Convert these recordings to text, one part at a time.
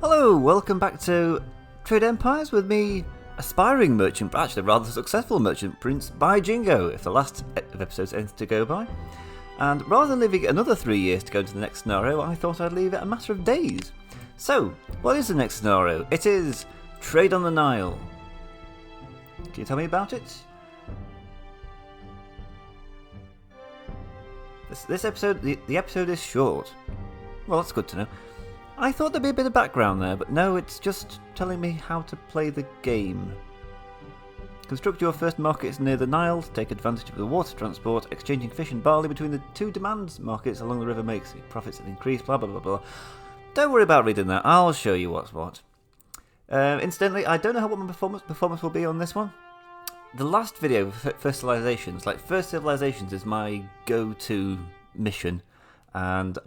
Hello, welcome back to Trade Empires with me, aspiring merchant, but actually rather successful merchant prince by Jingo, if the last of episodes ends to go by. And rather than leaving it another 3 years to go into the next scenario, I thought I'd leave it a matter of days. So, what is the next scenario? It is Trade on the Nile. Can you tell me about it? This episode, the episode is short. Well, that's good to know. I thought there'd be a bit of background there, but no, it's just telling me how to play the game. Construct your first markets near the Nile to take advantage of the water transport. Exchanging fish and barley between the two demand markets along the river makes profits increase, blah blah blah blah. Don't worry about reading that, I'll show you what's what. Incidentally, I don't know what my performance will be on this one. The last video, First Civilizations, First Civilizations is my go-to mission, and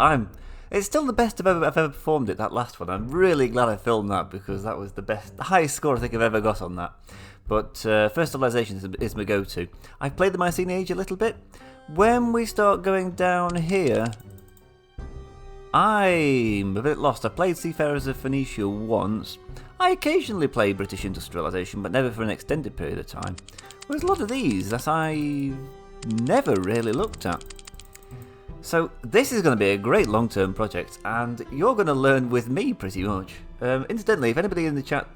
it's still the best I've ever performed it, that last one. I'm really glad I filmed that because that was the highest score I think I've ever got on that. But First Civilizations is my go-to. I've played the Mycenaean Age a little bit. When we start going down here, I'm a bit lost. I played Seafarers of Phoenicia once. I occasionally play British Industrialisation, but never for an extended period of time. There's a lot of these that I never really looked at. So this is going to be a great long-term project, and you're going to learn with me pretty much. Incidentally, if anybody in the chat,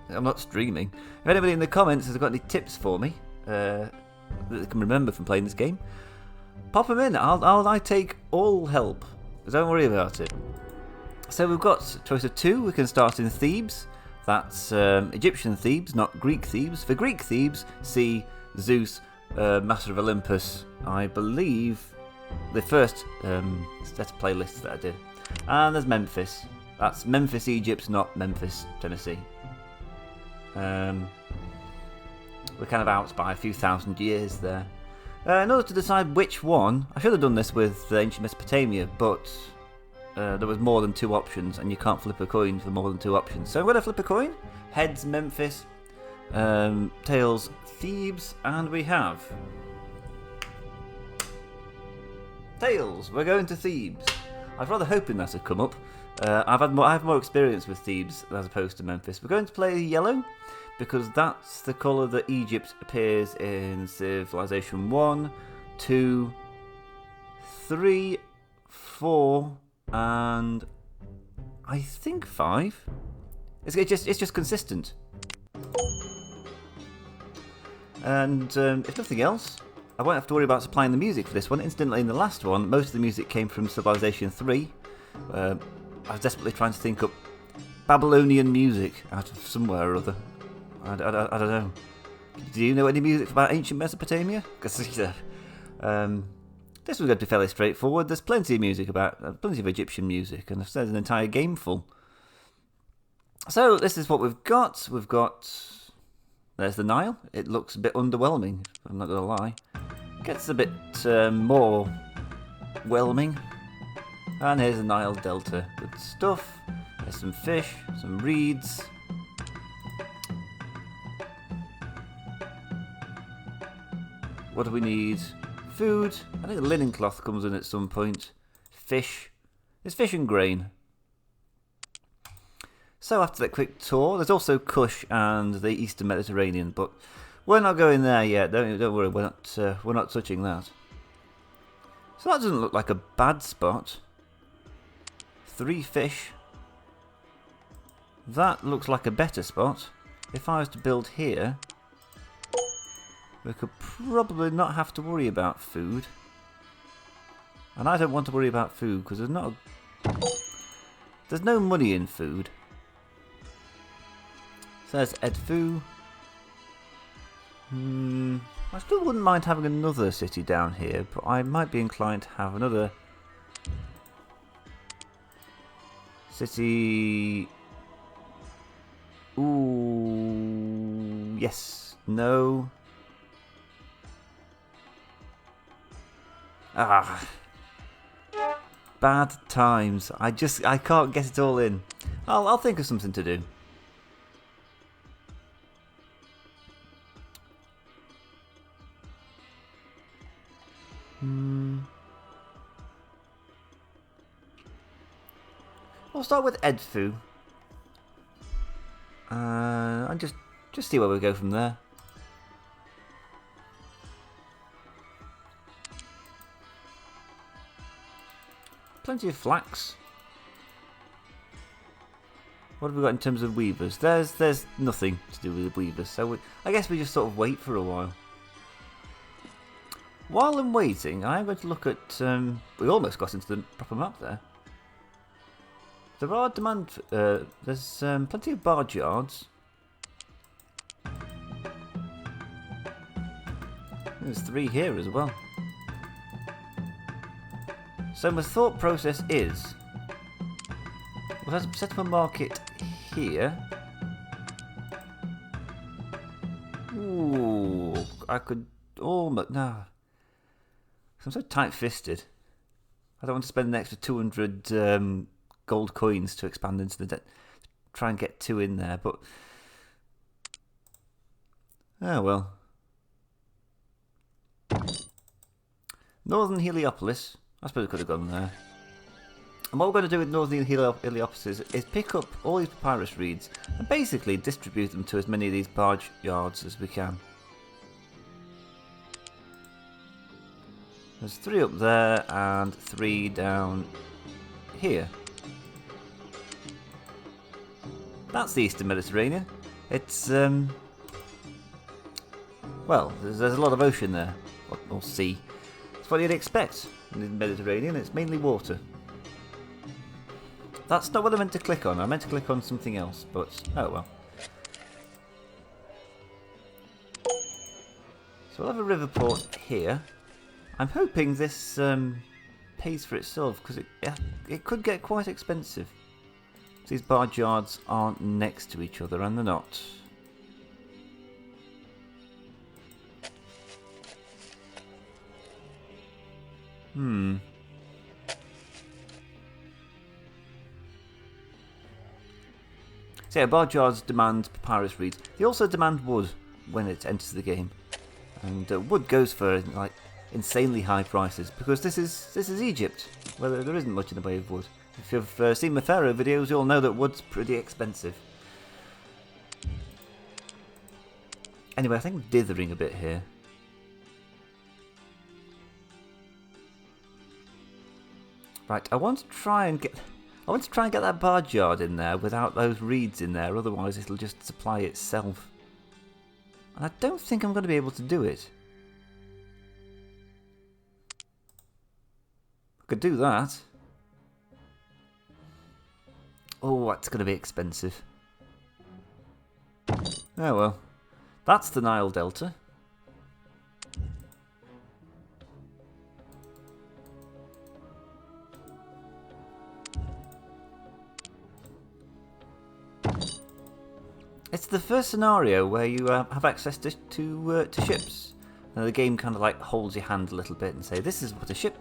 I'm not streaming. If anybody in the comments has got any tips for me that they can remember from playing this game, pop them in. I take all help. Don't worry about it. So we've got choice of 2. We can start in Thebes. That's Egyptian Thebes, not Greek Thebes. For Greek Thebes, see Zeus, Master of Olympus. I believe the first set of playlists that I did. And there's Memphis. That's Memphis, Egypt, not Memphis, Tennessee. We're kind of out by a few thousand years there. In order to decide which one, I should have done this with ancient Mesopotamia, but there was more than 2 options, and you can't flip a coin for more than 2 options. So I'm going to flip a coin. Heads, Memphis. Tails, Thebes, and we have Tails. We're going to Thebes. I was rather hoping that had come up. I have more experience with Thebes as opposed to Memphis. We're going to play yellow because that's the colour that Egypt appears in Civilization 1, 2, 3, 4, and I think 5. It's just consistent. And if nothing else, I won't have to worry about supplying the music for this one. Incidentally, in the last one, most of the music came from Civilization 3. I was desperately trying to think up Babylonian music out of somewhere or other. I don't know. Do you know any music about ancient Mesopotamia? Because this one's going to be fairly straightforward. There's plenty of music plenty of Egyptian music, and there's an entire game full. So this is what we've got. There's the Nile. It looks a bit underwhelming, I'm not going to lie. Gets a bit more whelming. And here's the Nile Delta. Good stuff. There's some fish, some reeds. What do we need? Food. I think the linen cloth comes in at some point. Fish. There's fish and grain. So after that quick tour, there's also Kush and the Eastern Mediterranean, but we're not going there yet. Don't worry, we're not touching that. So that doesn't look like a bad spot. 3 fish. That looks like a better spot. If I was to build here, we could probably not have to worry about food. And I don't want to worry about food because there's no money in food. So there's Edfu. I still wouldn't mind having another city down here, but I might be inclined to have another city. Ooh, yes, no. Bad times. I can't get it all in. I'll think of something to do. We'll start with Edfu. And just see where we go from there. Plenty of flax. What have we got in terms of weavers? There's nothing to do with the weavers, so I guess we just sort of wait for a while. While I'm waiting, I'm going to look at... we almost got into the proper map there. There are there's plenty of barge yards. There's 3 here as well. So my thought process is, we'll have to set up a market here. Ooh, I could almost... No. I'm so tight-fisted. I don't want to spend an extra 200 gold coins to expand into the debt. Try and get 2 in there, but... Oh well. Northern Heliopolis. I suppose I could have gone there. And what we're going to do with Northern Heliopolis is pick up all these papyrus reeds and basically distribute them to as many of these barge yards as we can. There's 3 up there and 3 down here. That's the Eastern Mediterranean. It's, well, there's a lot of ocean there, or sea. It's what you'd expect in the Mediterranean. It's mainly water. That's not what I meant to click on. I meant to click on something else, but oh well. So we'll have a river port here. I'm hoping this pays for itself, because it could get quite expensive. These barge yards aren't next to each other, and they're not. So yeah, barge yards demand papyrus reeds. They also demand wood when it enters the game, and wood goes for like insanely high prices because this is Egypt, where there isn't much in the way of wood. If you've seen my Pharaoh videos, you'll know that wood's pretty expensive. Anyway, I think I'm dithering a bit here. Right, I want to try and get that barge yard in there without those reeds in there, otherwise it'll just supply itself. And I don't think I'm going to be able to do it. I could do that. Oh, that's going to be expensive. Oh well. That's the Nile Delta. It's the first scenario where you have access to ships. And the game kind of like holds your hand a little bit and say, "This is what a ship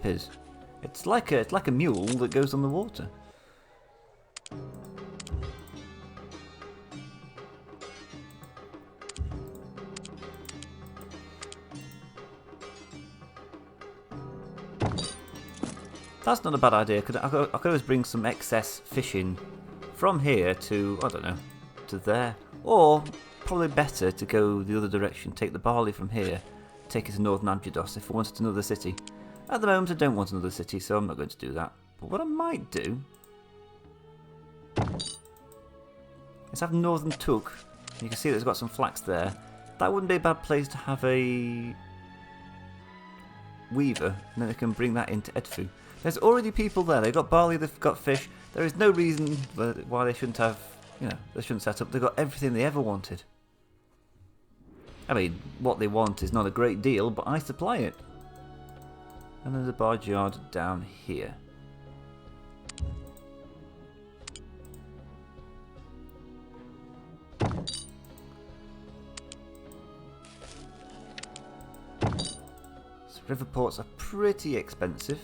is. It's like a mule that goes on the water." That's not a bad idea. I could always bring some excess fishing from here to, I don't know, to there. Or, probably better to go the other direction, take the barley from here, take it to Northern Abydos if I wanted another city. At the moment I don't want another city, so I'm not going to do that. But what I might do is have Northern Tuk. You can see that it's got some flax there. That wouldn't be a bad place to have a weaver, and then they can bring that into Edfu. There's already people there. They've got barley, they've got fish. There is no reason why they shouldn't have, they shouldn't set up. They've got everything they ever wanted. I mean, what they want is not a great deal, but I supply it. And there's a barge yard down here. So river ports are pretty expensive.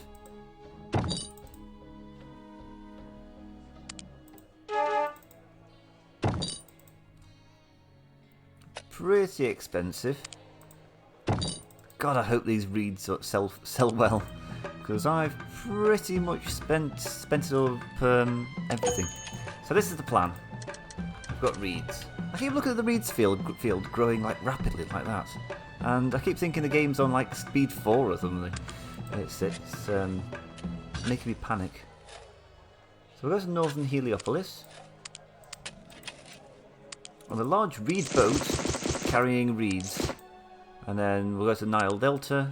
Pretty expensive. God, I hope these reeds sell well, because I've pretty much spent it all up everything. So this is the plan. I've got reeds. I keep looking at the reeds field growing like rapidly like that, and I keep thinking the game's on like speed 4 or something. It's making me panic. So we'll go to Northern Heliopolis on a large reed boat carrying reeds, and then we'll go to Nile Delta,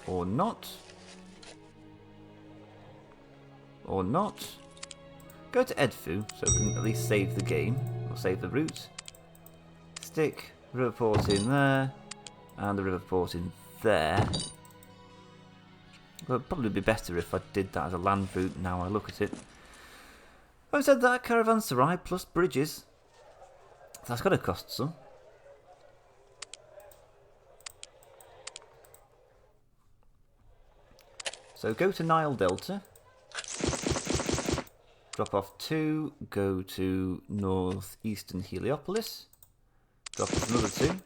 or not, or not. Go to Edfu so we can at least save the game, or save the route. Stick river port in there, and the river port in there. It would probably be better if I did that as a land route now I look at it. Having said that, caravanserai plus bridges. That's going to cost some. So go to Nile Delta. Drop off 2, go to northeastern Heliopolis. Drop off another 2.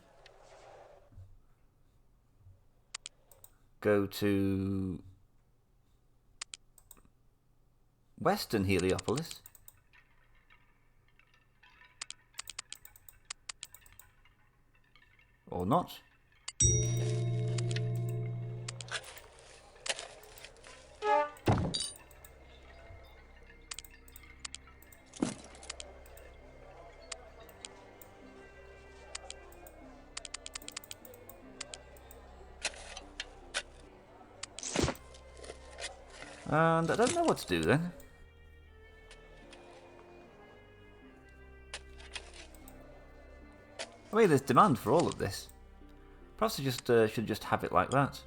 Go to western Heliopolis. Or not. And I don't know what to do then. I mean, there's demand for all of this. Perhaps I just should just have it like that.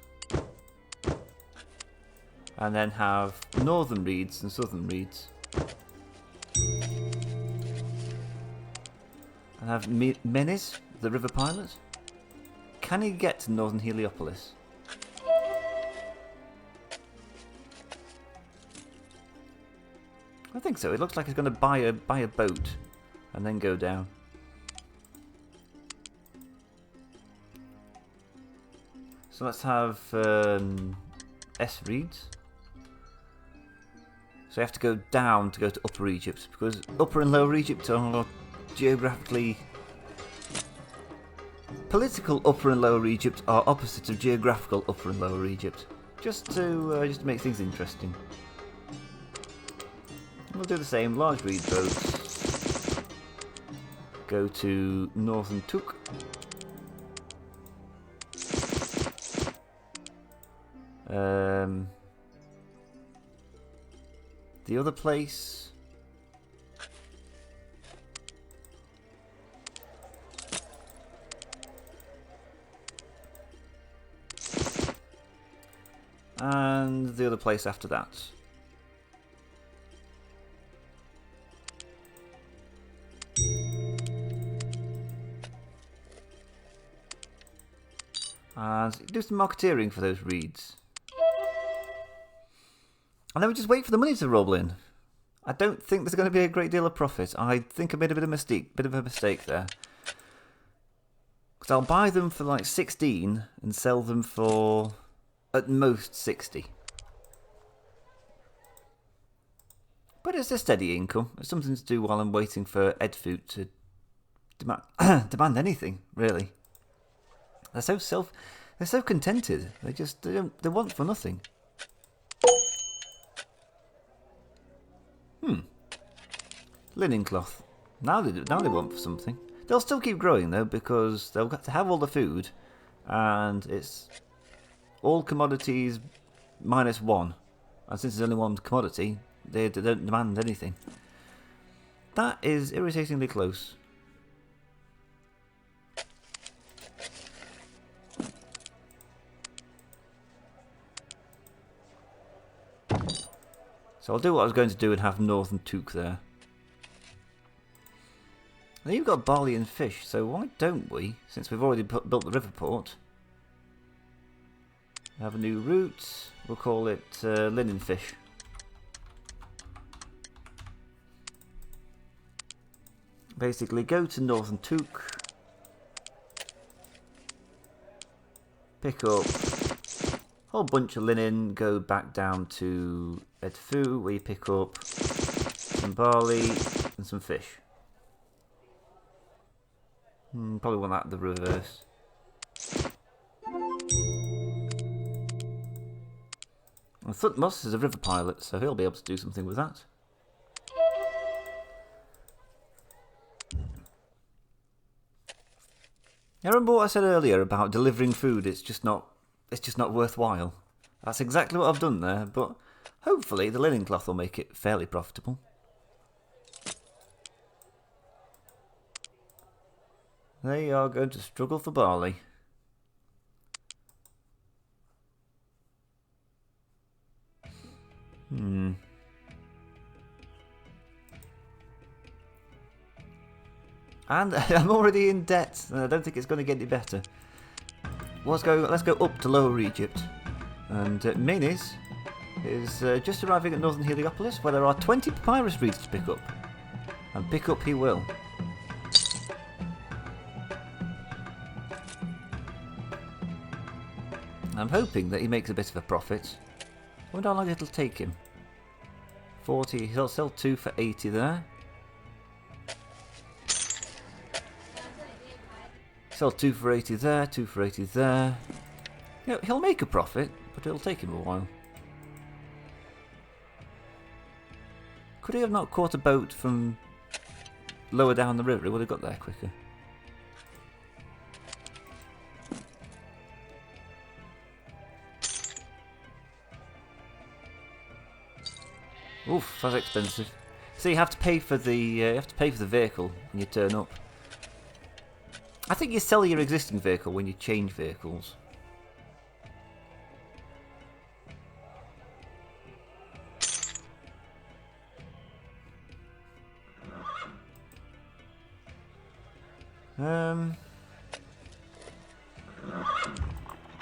And then have northern reeds and southern reeds. And have Menes, the river pilot. Can he get to northern Heliopolis? I think so. It looks like he's going to buy a boat and then go down. So let's have S reeds. So you have to go down to go to Upper Egypt, because Upper and Lower Egypt are geographically... Political Upper and Lower Egypt are opposites of geographical Upper and Lower Egypt. Just to make things interesting. We'll do the same, large reed boats. Go to Northern Tuk. The other place. And the other place after that. And do some marketeering for those reeds. And then we just wait for the money to roll in. I don't think there's going to be a great deal of profit. I think I made a bit of a mistake there. Because I'll buy them for like 16 and sell them for at most 60. But it's a steady income. It's something to do while I'm waiting for Edfu to demand anything, really. They're so contented. They want for nothing. Linen cloth. Now they want for something. They'll still keep growing though, because they'll have to have all the food, and it's all commodities -1. And since there's only one commodity, they don't demand anything. That is irritatingly close. So I'll do what I was going to do and have Northern Tuk there. Now you've got barley and fish, so why don't we, since we've already built the river port, have a new route. We'll call it linen fish. Basically go to Northern Tuk, pick up whole bunch of linen, go back down to Edfu, where you pick up some barley and some fish. Probably want that the reverse. And Thutmose is a river pilot, so he'll be able to do something with that. I remember what I said earlier about delivering food. It's just not worthwhile. That's exactly what I've done there, but hopefully the linen cloth will make it fairly profitable. They are going to struggle for barley. And I'm already in debt. I don't think it's going to get any better. Let's go up to Lower Egypt. And Menes is just arriving at Northern Heliopolis, where there are 20 papyrus reeds to pick up. And pick up he will. I'm hoping that he makes a bit of a profit. I wonder how long it'll take him. 40, he'll sell 2 for 80 there. Sell 2 for 80 there, 2 for 80 there. You know, he'll make a profit, but it'll take him a while. Could he have not caught a boat from lower down the river? He would have got there quicker. Oof, that's expensive. So you have to pay for the vehicle when you turn up. I think you sell your existing vehicle when you change vehicles.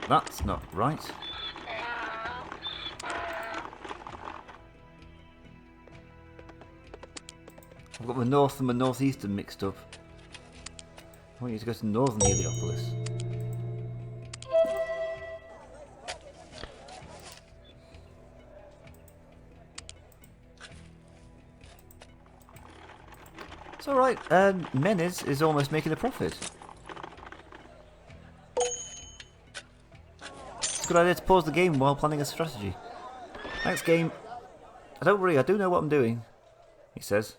That's not right. I've got the north and the northeastern mixed up. I want you to go to Northern Heliopolis. It's alright, Menes is almost making a profit. It's a good idea to pause the game while planning a strategy. Thanks, game. Don't worry, I do know what I'm doing, he says.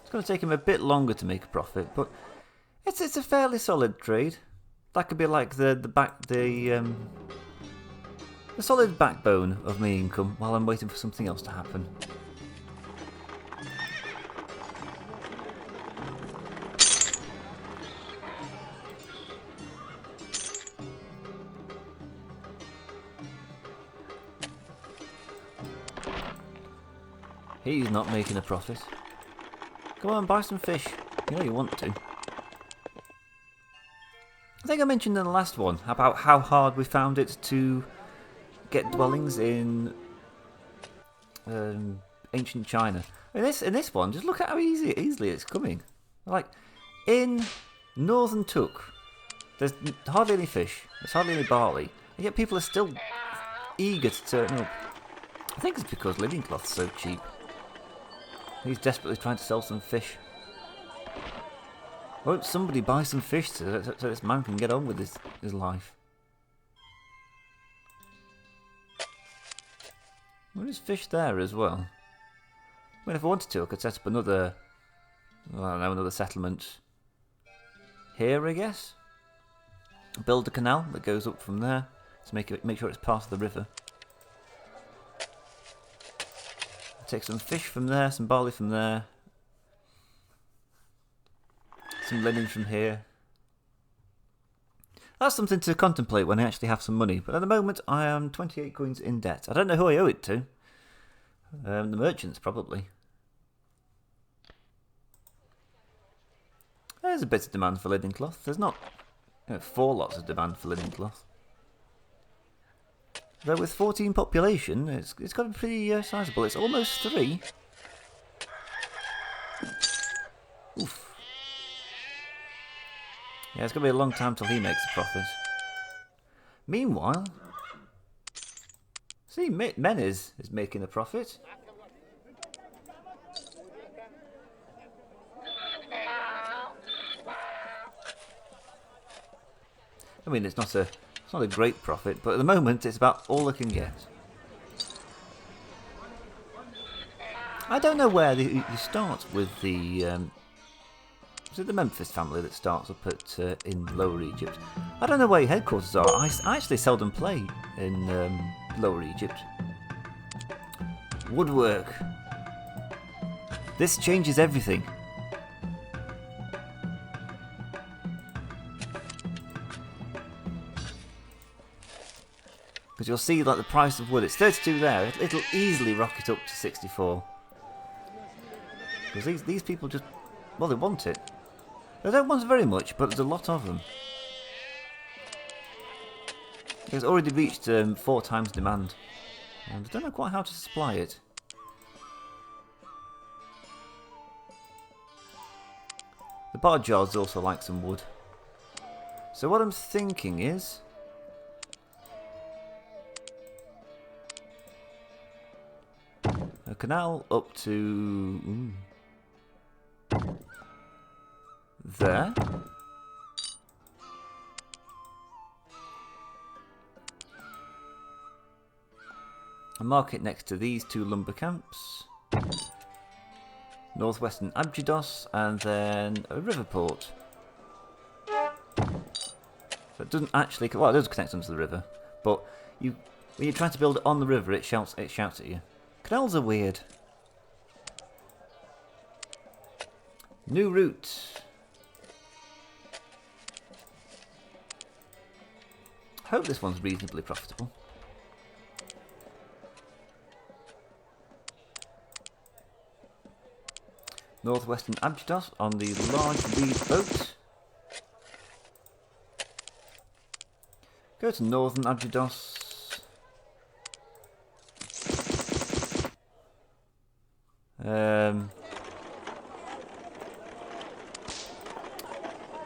It's going to take him a bit longer to make a profit, but it's a fairly solid trade. That could be like the solid backbone of my income while I'm waiting for something else to happen. He's not making a profit. Come on, buy some fish. You know you want to. I think I mentioned in the last one about how hard we found it to get dwellings in ancient China. In this one, just look at how easily it's coming. Like, in northern Tuk, there's hardly any fish, there's hardly any barley, and yet people are still eager to turn up. I think it's because living cloth's so cheap. He's desperately trying to sell some fish. Won't somebody buy some fish so this man can get on with his life? Well, there's fish there as well. I mean, if I wanted to, I could set up another, I don't know, another settlement here, I guess. Build a canal that goes up from there to make sure it's part of the river. Take some fish from there, some barley from there, some linen from here. That's something to contemplate when I actually have some money, but at the moment I am 28 coins in debt. I don't know who I owe it to. The merchants, probably. There's a bit of demand for linen cloth. There's not 4 lots of demand for linen cloth. Though with 14 population, it's got to be pretty sizable. It's almost 3. Oof. Yeah, it's going to be a long time till he makes a profit. Meanwhile, see, Menes is making a profit. I mean, it's not a great profit, but at the moment it's about all I can get. I don't know where you start with the. Is it the Memphis family that starts up at in Lower Egypt? I don't know where your headquarters are. I actually seldom play in Lower Egypt. Woodwork. This changes everything. Because you'll see, like, the price of wood, it's 32 there. It'll easily rocket up to 64. Because these people just, well, they want it. They don't want it very much, but there's a lot of them. It's already reached 4 times demand. And I don't know quite how to supply it. The barnyards also like some wood. So what I'm thinking is, a canal up to there. A market next to these 2 lumber camps. Northwestern Abydos, and then a river port. So it doesn't actually, well, it does connect onto the river, but when you're trying to build it on the river, it shouts at you. Canals are weird. New route. Hope this one's reasonably profitable. Northwestern Abydos on the large reed boat. Go to Northern Abydos.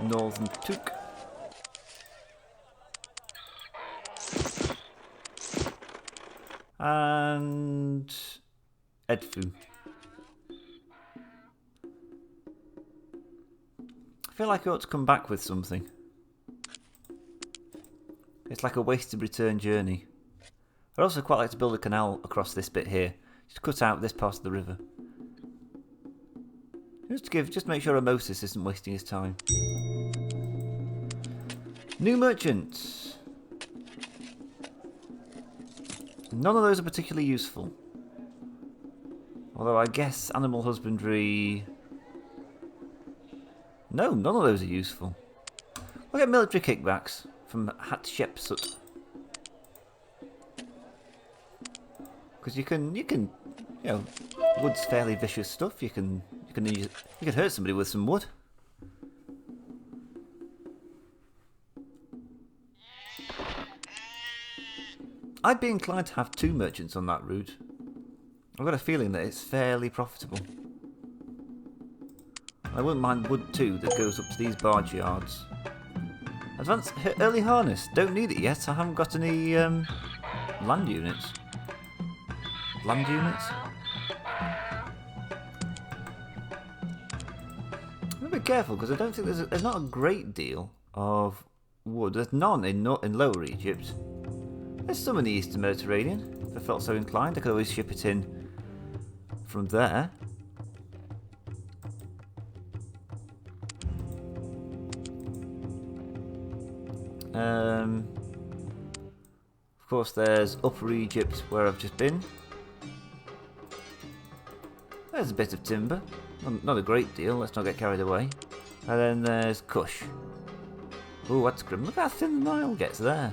Northern Took. And Edfu. I feel like I ought to come back with something. It's like a wasted return journey. I'd also quite like to build a canal across this bit here. Just cut out this part of the river. Just to make sure Moses isn't wasting his time. New merchants. None of those are particularly useful. Although I guess animal husbandry... No, none of those are useful. We'll get military kickbacks from Hatshepsut. Because you can, you know, wood's fairly vicious stuff. You can hurt somebody with some wood. I'd be inclined to have 2 merchants on that route. I've got a feeling that it's fairly profitable. I wouldn't mind wood too that goes up to these barge yards. Advanced early harness. Don't need it yet. I haven't got any land units. Land units? I'm a bit careful because I don't think there's not a great deal of wood. There's none in Lower Egypt. There's some in the Eastern Mediterranean. If I felt so inclined, I could always ship it in from there. Of course, there's Upper Egypt, where I've just been. There's a bit of timber. Not a great deal, let's not get carried away. And then there's Kush. Ooh, that's grim. Look how thin the Nile gets there.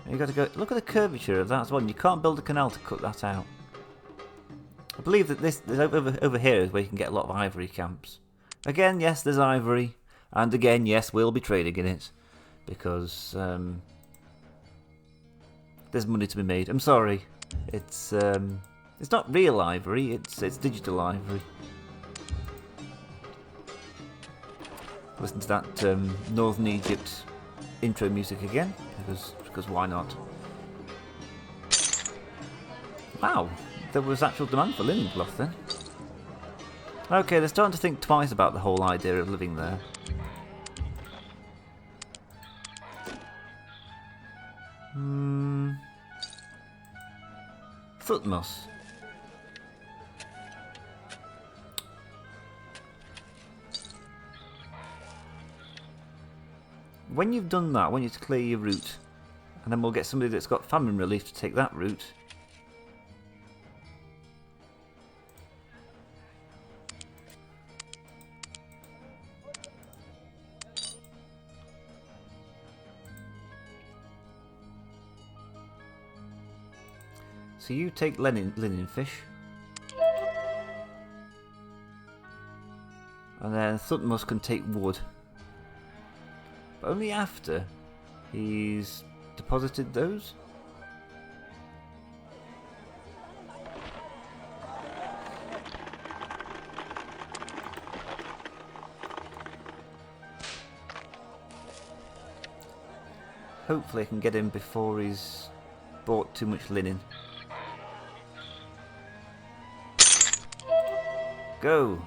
And you've got to go. Look at the curvature of that as well. You can't build a canal to cut that out. I believe that this over here is where you can get a lot of ivory camps. Again, yes, there's ivory. And again, yes, we'll be trading in it. Because there's money to be made. I'm sorry. It's not real ivory, it's digital ivory. Listen to that Northern Egypt intro music again, because why not? Wow, there was actual demand for linen cloth then. Okay, they're starting to think twice about the whole idea of living there. Thutmose. When you've done that, I want you to clear your route. And then we'll get somebody that's got famine relief to take that route. So you take linen fish. And then Thutmose can take wood. But only after he's deposited those. Hopefully I can get him before he's bought too much linen. Go!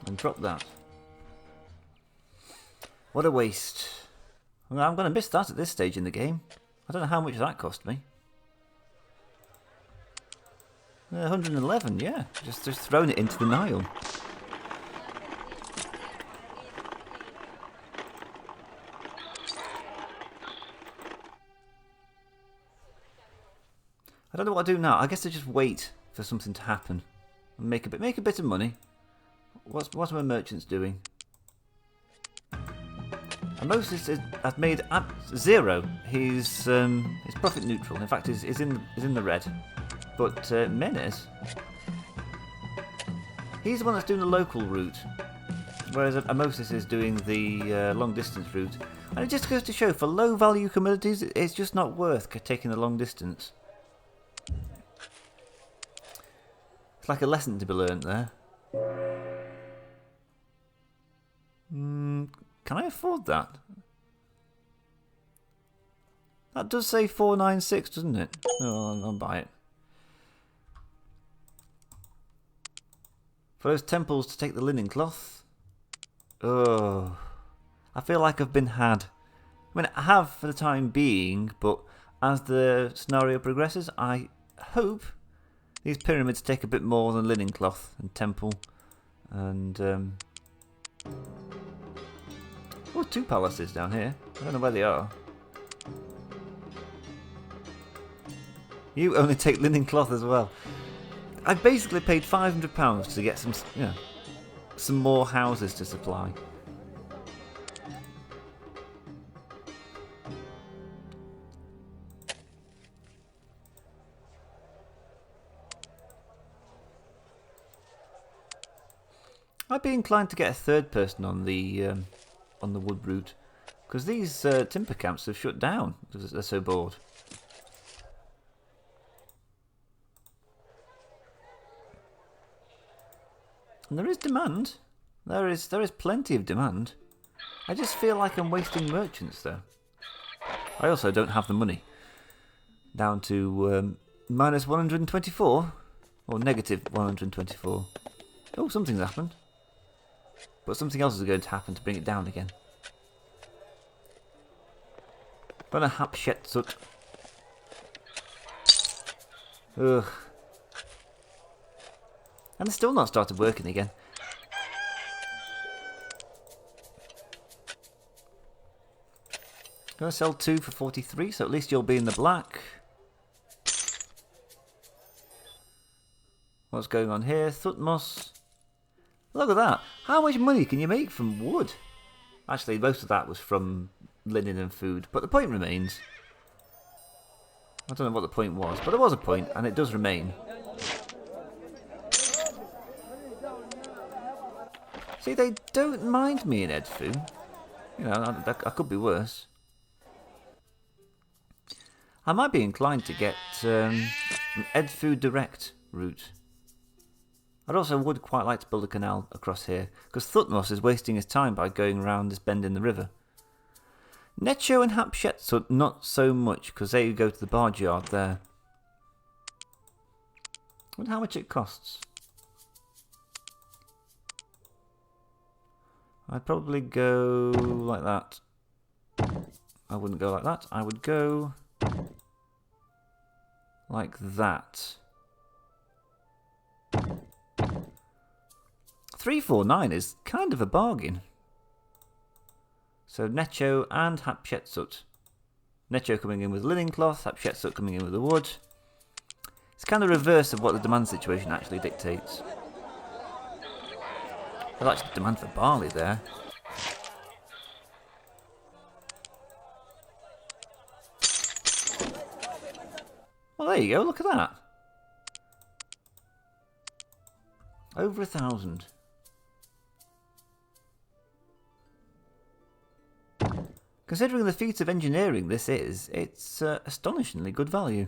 And drop that. What a waste. Well, I'm going to miss that at this stage in the game. I don't know how much that cost me. 111, yeah. Just thrown it into the Nile. I don't know what I do now. I guess I just wait for something to happen and make a bit of money. What's my merchants doing? And Moses has made zero. He's profit neutral. In fact, he's in the red. But Menes, he's the one that's doing the local route, whereas Moses is doing the long distance route. And it just goes to show, for low value commodities, it's just not worth taking the long distance. It's like a lesson to be learned there. Can I afford that? That does say 496, doesn't it? Oh, I'll buy it. For those temples to take the linen cloth. Oh, I feel like I've been had. I mean, I have for the time being, but as the scenario progresses, I hope these pyramids take a bit more than linen cloth and temple. And oh, two palaces down here. I don't know where they are. You only take linen cloth as well. I basically paid £500 to get some more houses to supply. I'd be inclined to get a third person on the wood route, because these timber camps have shut down because they're so bored. And there is demand. There is plenty of demand. I just feel like I'm wasting merchants though. I also don't have the money. Down to minus 124 or negative 124. Oh, something's happened. But something else is going to happen to bring it down again. Gonna Hatshepsut. Ugh. And they're still not started working again. Gonna sell 2 for 43, so at least you'll be in the black. What's going on here? Thutmose. Look at that. How much money can you make from wood? Actually, most of that was from linen and food. But the point remains. I don't know what the point was, but there was a point, and it does remain. See, they don't mind me in Edfu. You know, I could be worse. I might be inclined to get an Edfu Direct route. I'd also would quite like to build a canal across here, because Thutmose is wasting his time by going around this bend in the river. Necho and Hatshepsut not so much, because they go to the barge yard there. I wonder how much it costs. I'd probably go like that. I wouldn't go like that. I would go like that. 349 is kind of a bargain. So Necho and Hatshepsut. Necho coming in with linen cloth, Hatshepsut coming in with the wood. It's kind of reverse of what the demand situation actually dictates. There's actually demand for barley there. Well, there you go, look at that. Over 1,000. Considering the feat of engineering this is, it's astonishingly good value.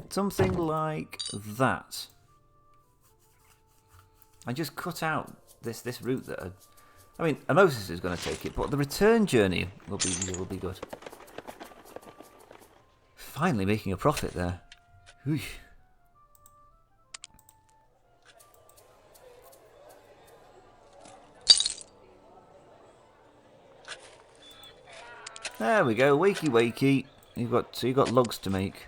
Something like that. I just cut out this route that I mean, Moses is going to take it, but the return journey will be good. Finally making a profit there. Whew. There we go, wakey wakey. So you've got logs to make.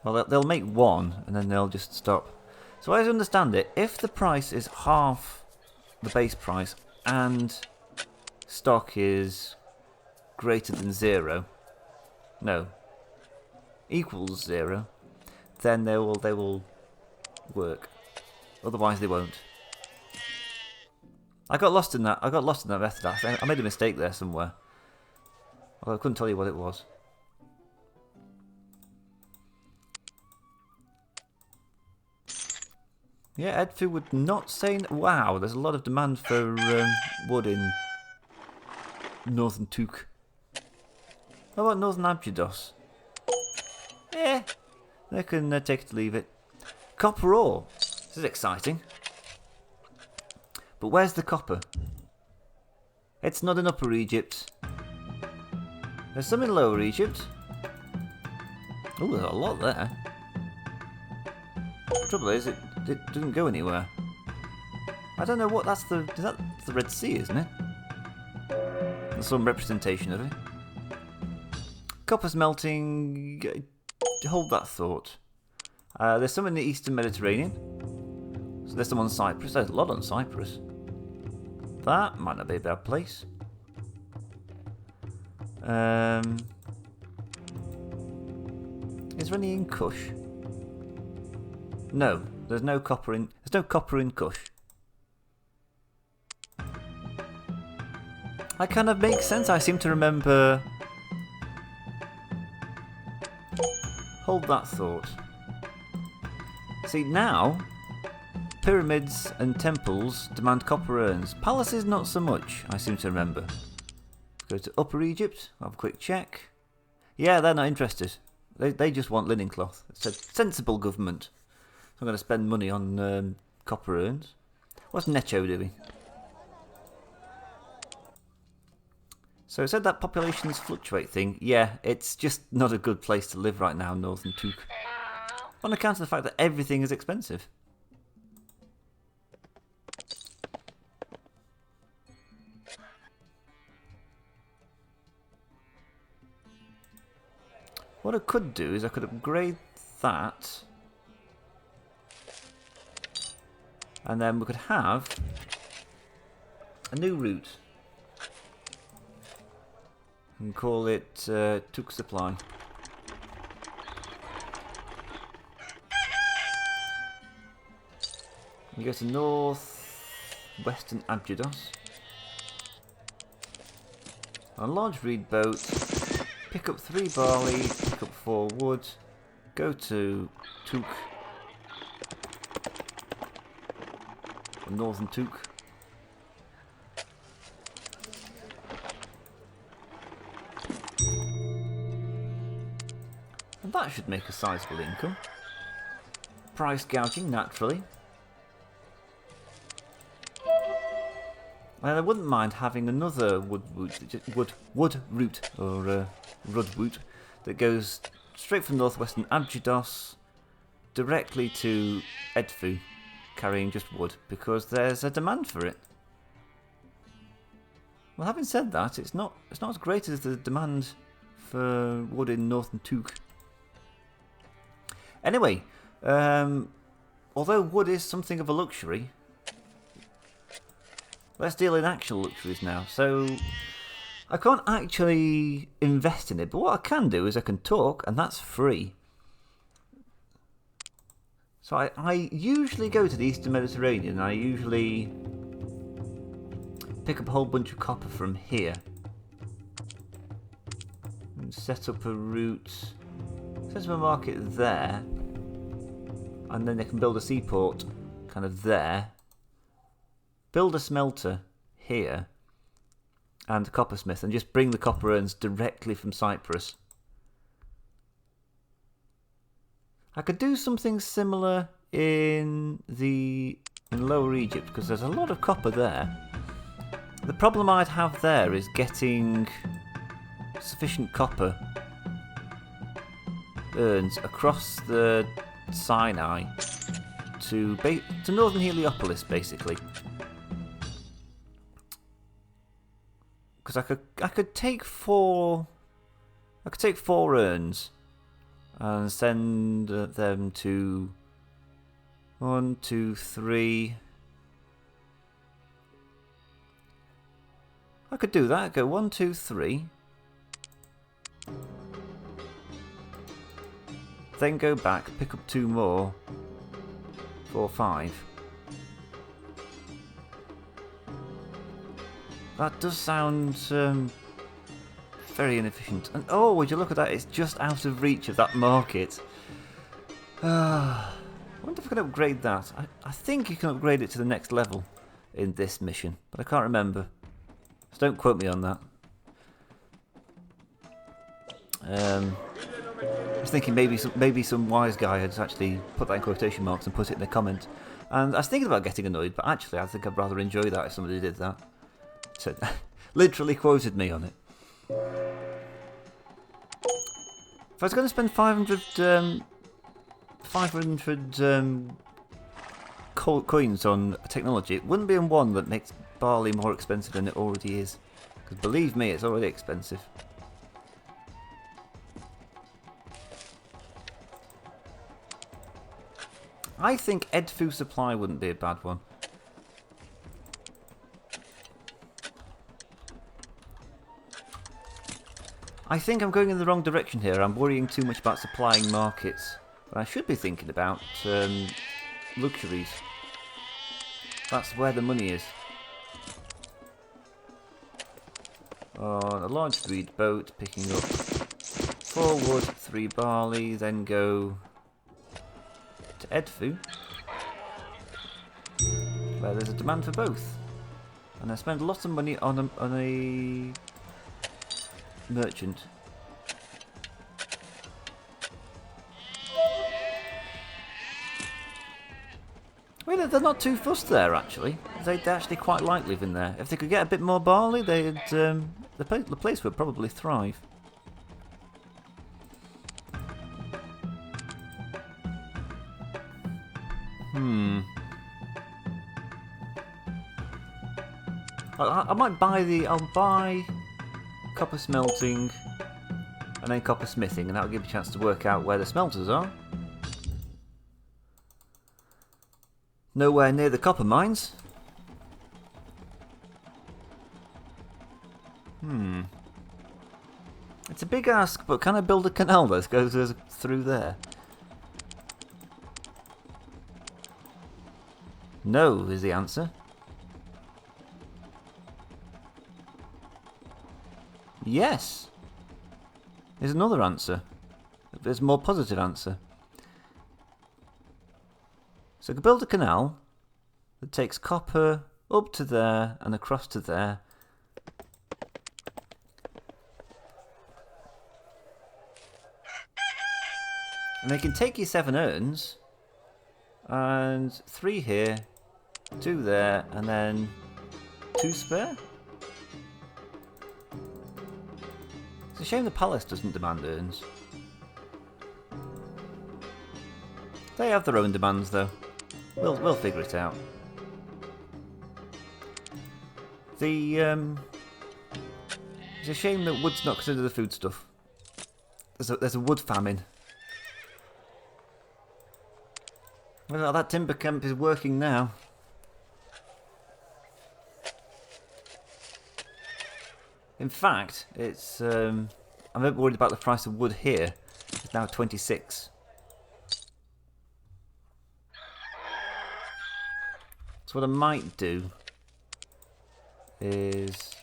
Well, they'll make one and then they'll just stop. So as I understand it, if the price is half the base price and stock is greater than 0, no, equals 0, then they will work. Otherwise, they won't. I got lost in that method. I made a mistake there somewhere. Although I couldn't tell you what it was. Yeah, Edfu would not say... Wow, there's a lot of demand for wood in Northern Took. How about Northern Abydos? Yeah, they can take it or leave it. Copper ore. This is exciting. But where's the copper? It's not in Upper Egypt. There's some in Lower Egypt. Oh, there's a lot there. The trouble is, it doesn't go anywhere. I don't know what that's the... Is that the Red Sea, isn't it? There's some representation of it. Copper's melting... Hold that thought. There's some in the Eastern Mediterranean. So there's some on Cyprus. There's a lot on Cyprus. That might not be a bad place. Is there any in Kush? No, there's no copper in. There's no copper in Kush. That kind of makes sense. I seem to remember. Hold that thought. See now, pyramids and temples demand copper urns. Palaces not so much. I seem to remember. Go to Upper Egypt. Have a quick check. Yeah, they're not interested. They just want linen cloth. It's a sensible government. I'm going to spend money on copper urns. What's Necho doing? So it said that populations fluctuate thing. Yeah, it's just not a good place to live right now, Northern Took. On account of the fact that everything is expensive. What I could do is I could upgrade that. And then we could have a new route. And call it Took Supply. You go to Western Abydos. On a large reed boat, pick up 3 barley, pick up 4 wood, go to Took. Northern Took. And And that should make a sizable income. Price gouging, naturally. And I wouldn't mind having another wood route, or rud route, that goes straight from northwestern Abydos directly to Edfu, carrying just wood, because there's a demand for it. Well, having said that, it's not as great as the demand for wood in northern Took. Anyway, although wood is something of a luxury, let's deal in actual luxuries now. So, I can't actually invest in it, but what I can do is I can talk, and that's free. So I usually go to the Eastern Mediterranean, and I usually pick up a whole bunch of copper from here. And set up a route, set up a market there, and then they can build a seaport kind of there. Build a smelter here and a coppersmith, and just bring the copper urns directly from Cyprus. I could do something similar in Lower Egypt, because there's a lot of copper there. The problem I'd have there is getting sufficient copper urns across the Sinai to northern Heliopolis, basically. Because I could take four urns and send them to 1, 2, 3. I could do that. Go 1, 2, 3. Then go back, pick up 2 more. 4, 5. That does sound very inefficient. And oh, would you look at that? It's just out of reach of that market. I wonder if I can upgrade that. I think you can upgrade it to the next level in this mission, but I can't remember. So don't quote me on that. I was thinking maybe some wise guy had actually put that in quotation marks and put it in a comment. And I was thinking about getting annoyed, but actually I think I'd rather enjoy that if somebody did that. So, literally quoted me on it. If I was going to spend 500 coins on technology, it wouldn't be on one that makes barley more expensive than it already is. Because believe me, it's already expensive. I think Edfu supply wouldn't be a bad one. I think I'm going in the wrong direction here. I'm worrying too much about supplying markets. But I should be thinking about luxuries. That's where the money is. On a large reed boat, picking up 4 wood, 3 barley, then go to Edfu, where there's a demand for both. And I spend lots of money on a merchant. Well, they're not too fussed there, actually. They'd actually quite like living there. If they could get a bit more barley, the place would probably thrive. I might buy I'll buy copper smelting and then copper smithing, and that'll give you a chance to work out where the smelters are. Nowhere near the copper mines. It's a big ask, but can I build a canal that goes through there? No is the answer. Yes is another answer. There's a more positive answer. So I could build a canal that takes copper up to there and across to there. And they can take your 7 urns. And 3 here, 2 there, and then 2 spare? It's a shame the palace doesn't demand urns. They have their own demands though. We'll figure it out. It's a shame that wood's not considered the food stuff. There's a wood famine. Well, that timber camp is working now. In fact, it's I'm a bit worried about the price of wood here. It's now 26. So what I might do is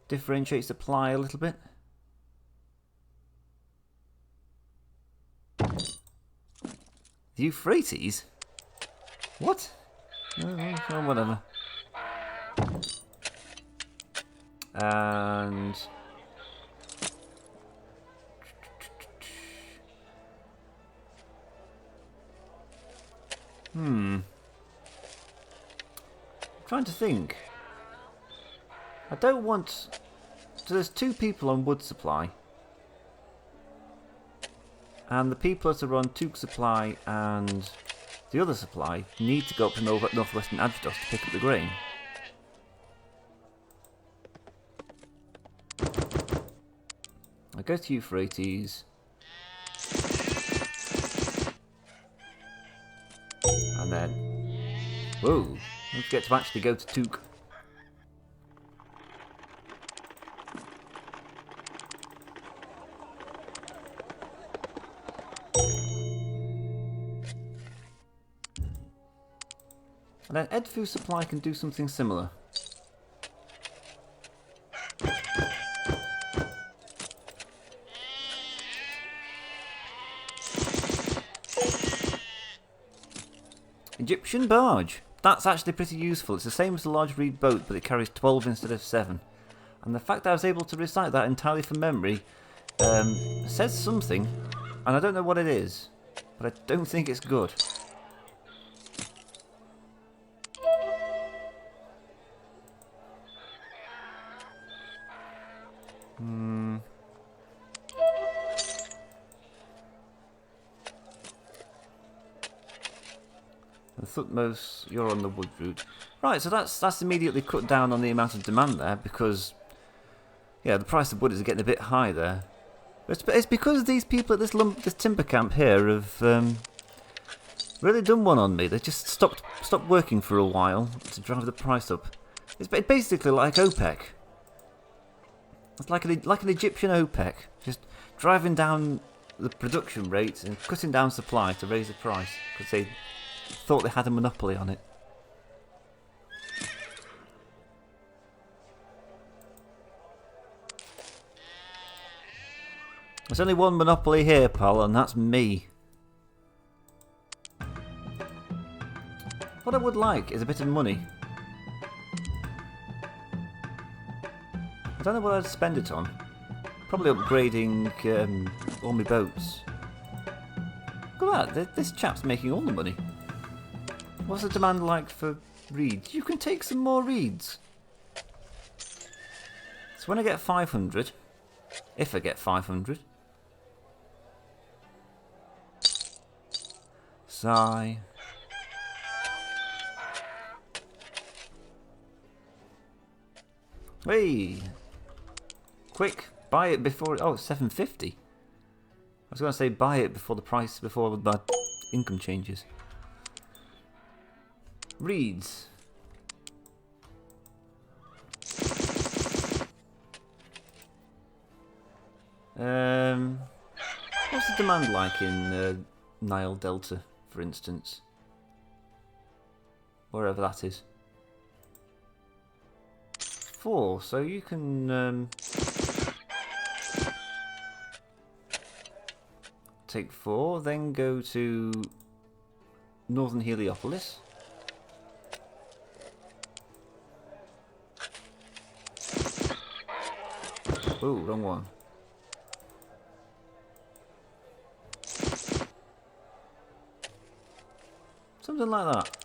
differentiate supply a little bit. The Euphrates? What? Oh, whatever. And I'm trying to think. I don't want. So there's 2 people on wood supply. And the people that are on Took supply and the other supply need to go up to northwestern Adrodos to pick up the grain. I go to Euphrates. And then... Whoa! Don't forget to actually go to Took. And then Edfu Supply can do something similar. Egyptian barge. That's actually pretty useful. It's the same as the large reed boat, but it carries 12 instead of 7. And the fact that I was able to recite that entirely from memory says something, and I don't know what it is, but I don't think it's good. The Thutmose, you're on the wood route. Right, so that's immediately cut down on the amount of demand there, because yeah, the price of wood is getting a bit high there. But it's because these people at this timber camp here have really done one on me. They just stopped working for a while to drive the price up. It's basically like OPEC. It's like an Egyptian OPEC, just driving down the production rates and cutting down supply to raise the price because they thought they had a monopoly on it. There's only one monopoly here, pal, and that's me. What I would like is a bit of money. I don't know what I'd spend it on. Probably upgrading all my boats. Look at that, this chap's making all the money. What's the demand like for reeds? You can take some more reeds. So when I get 500, if I get 500, sigh. Hey! Quick, buy it before... Oh, it's 750. I was going to say buy it before the price, before my income changes. Reeds. What's the demand like in Nile Delta, for instance? Wherever that is. 4, so you can take 4, then go to Northern Heliopolis. Oh, wrong one. Something like that.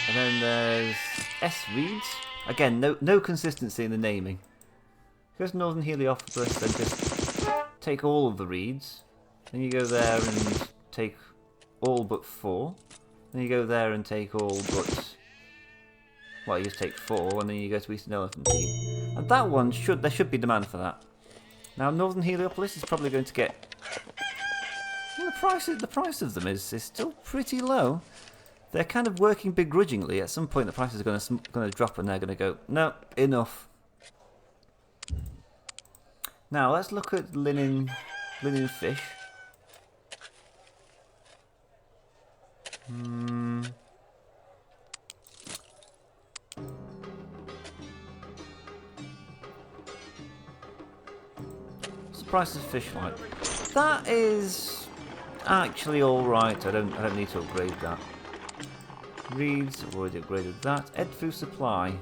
And then there's S reeds. Again, no consistency in the naming. Here's Northern Heliopolis, then just take all of the reeds. Then you go there and take all but 4. Then you go there and take all but... Well, you just take 4, and then you go to Eastern Elephantine. And that one, there should be demand for that. Now, Northern Heliopolis is probably going to get... Well, the price of them is still pretty low. They're kind of working begrudgingly. At some point, the prices are going to drop, and they're going to go, no, enough. Now, let's look at linen fish. What's the price of fish like? That is actually all right. I don't need to upgrade that. Reeds, I've already upgraded that. Edfu supply.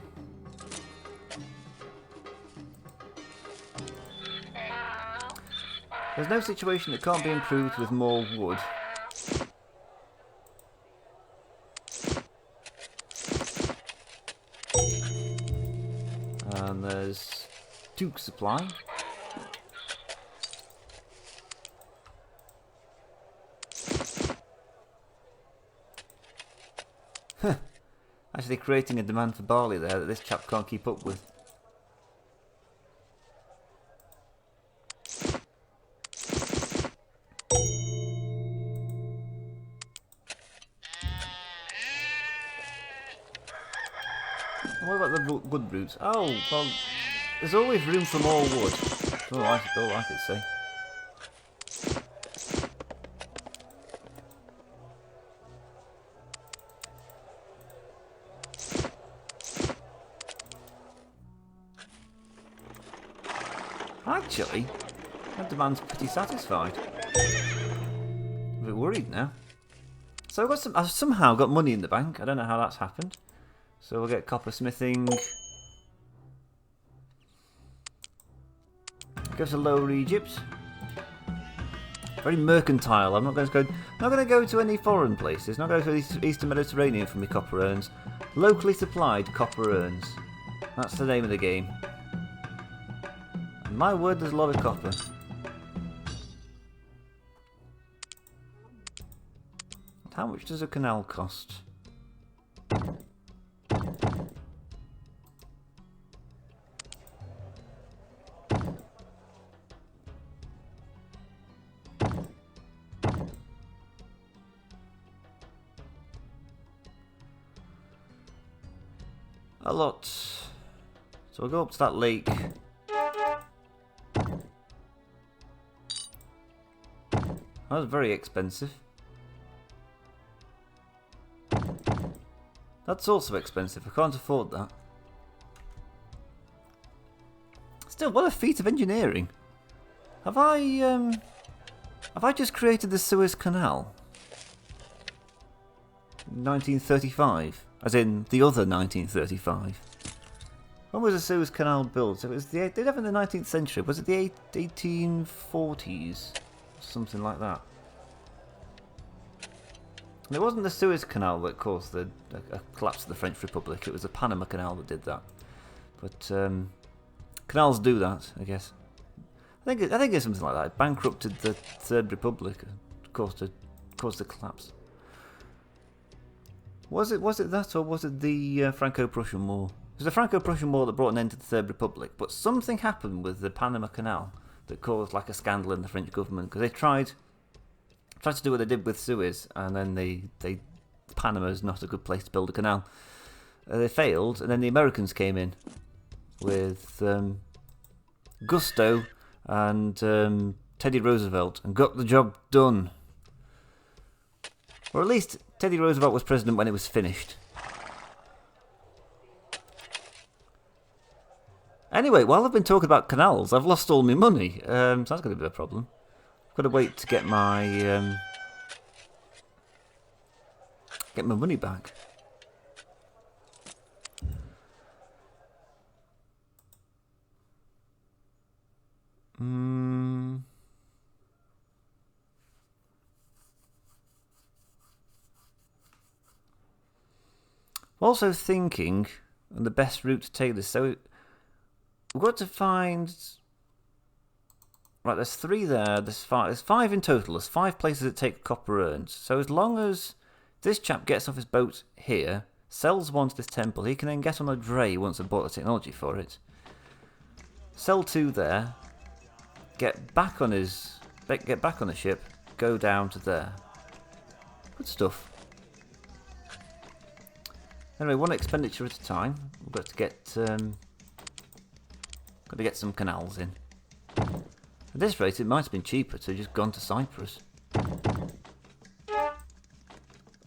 There's no situation that can't be improved with more wood. And there's Duke supply. Actually creating a demand for barley there that this chap can't keep up with. What about the wood roots? Oh, well, there's always room for more wood. That's all I could say. Actually, that demand's pretty satisfied. I'm a bit worried now. So I've somehow got money in the bank. I don't know how that's happened. So we'll get copper smithing. Go to Lower Egypt. Very mercantile. I'm not going to go to any foreign places. Not going to the Eastern Mediterranean for my copper urns. Locally supplied copper urns. That's the name of the game. And my word, there's a lot of copper. How much does a canal cost? A lot. So we'll go up to that lake. That was very expensive. That's also expensive. I can't afford that. Still, what a feat of engineering. Have I just created the Suez Canal? 1935. As in, the other 1935. When was the Suez Canal built? It was they did have in the 19th century. Was it the 1840s? Something like that. And it wasn't the Suez Canal that caused the collapse of the French Republic. It was the Panama Canal that did that. But canals do that, I guess. I think it's something like that. It bankrupted the Third Republic, caused the collapse. Was it that, or was it the Franco-Prussian War? It was the Franco-Prussian War that brought an end to the Third Republic, but something happened with the Panama Canal that caused like a scandal in the French government, because they tried to do what they did with Suez, and then Panama's not a good place to build a canal. They failed, and then the Americans came in with gusto and Teddy Roosevelt and got the job done. Or at least Teddy Roosevelt was president when it was finished. Anyway, while I've been talking about canals, I've lost all my money. So that's going to be a problem. I've got to wait to get my money back. Also thinking on the best route to take this. So we've got to find. Right, there's 3 there. There's 5. There's 5 in total. There's 5 places that take copper urns. So as long as this chap gets off his boat here, sells one to this temple, he can then get on a dray once I've bought the technology for it. Sell 2 there. Get back on the ship. Go down to there. Good stuff. Anyway, one expenditure at a time. We've got to get some canals in. At this rate, it might have been cheaper to have just gone to Cyprus.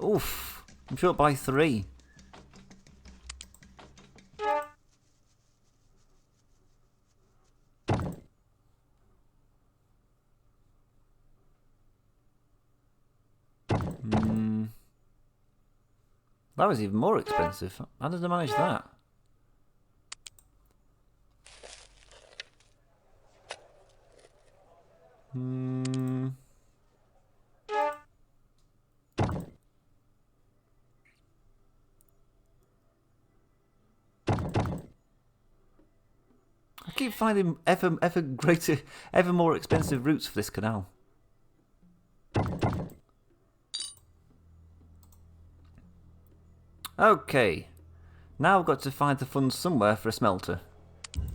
Oof! I'm short by 3. That was even more expensive. How did I manage that? I keep finding ever greater, ever more expensive routes for this canal. Okay, now I've got to find the funds somewhere for a smelter,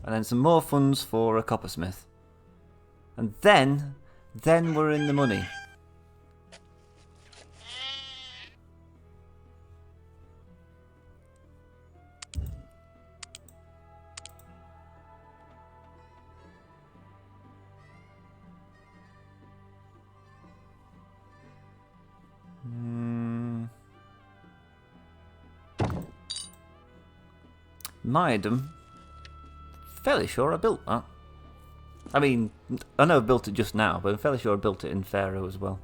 and then some more funds for a coppersmith, and then we're in the money. Maidum. Fairly sure I built that. I mean, I know I built it just now, but I'm fairly sure I built it in Pharaoh as well.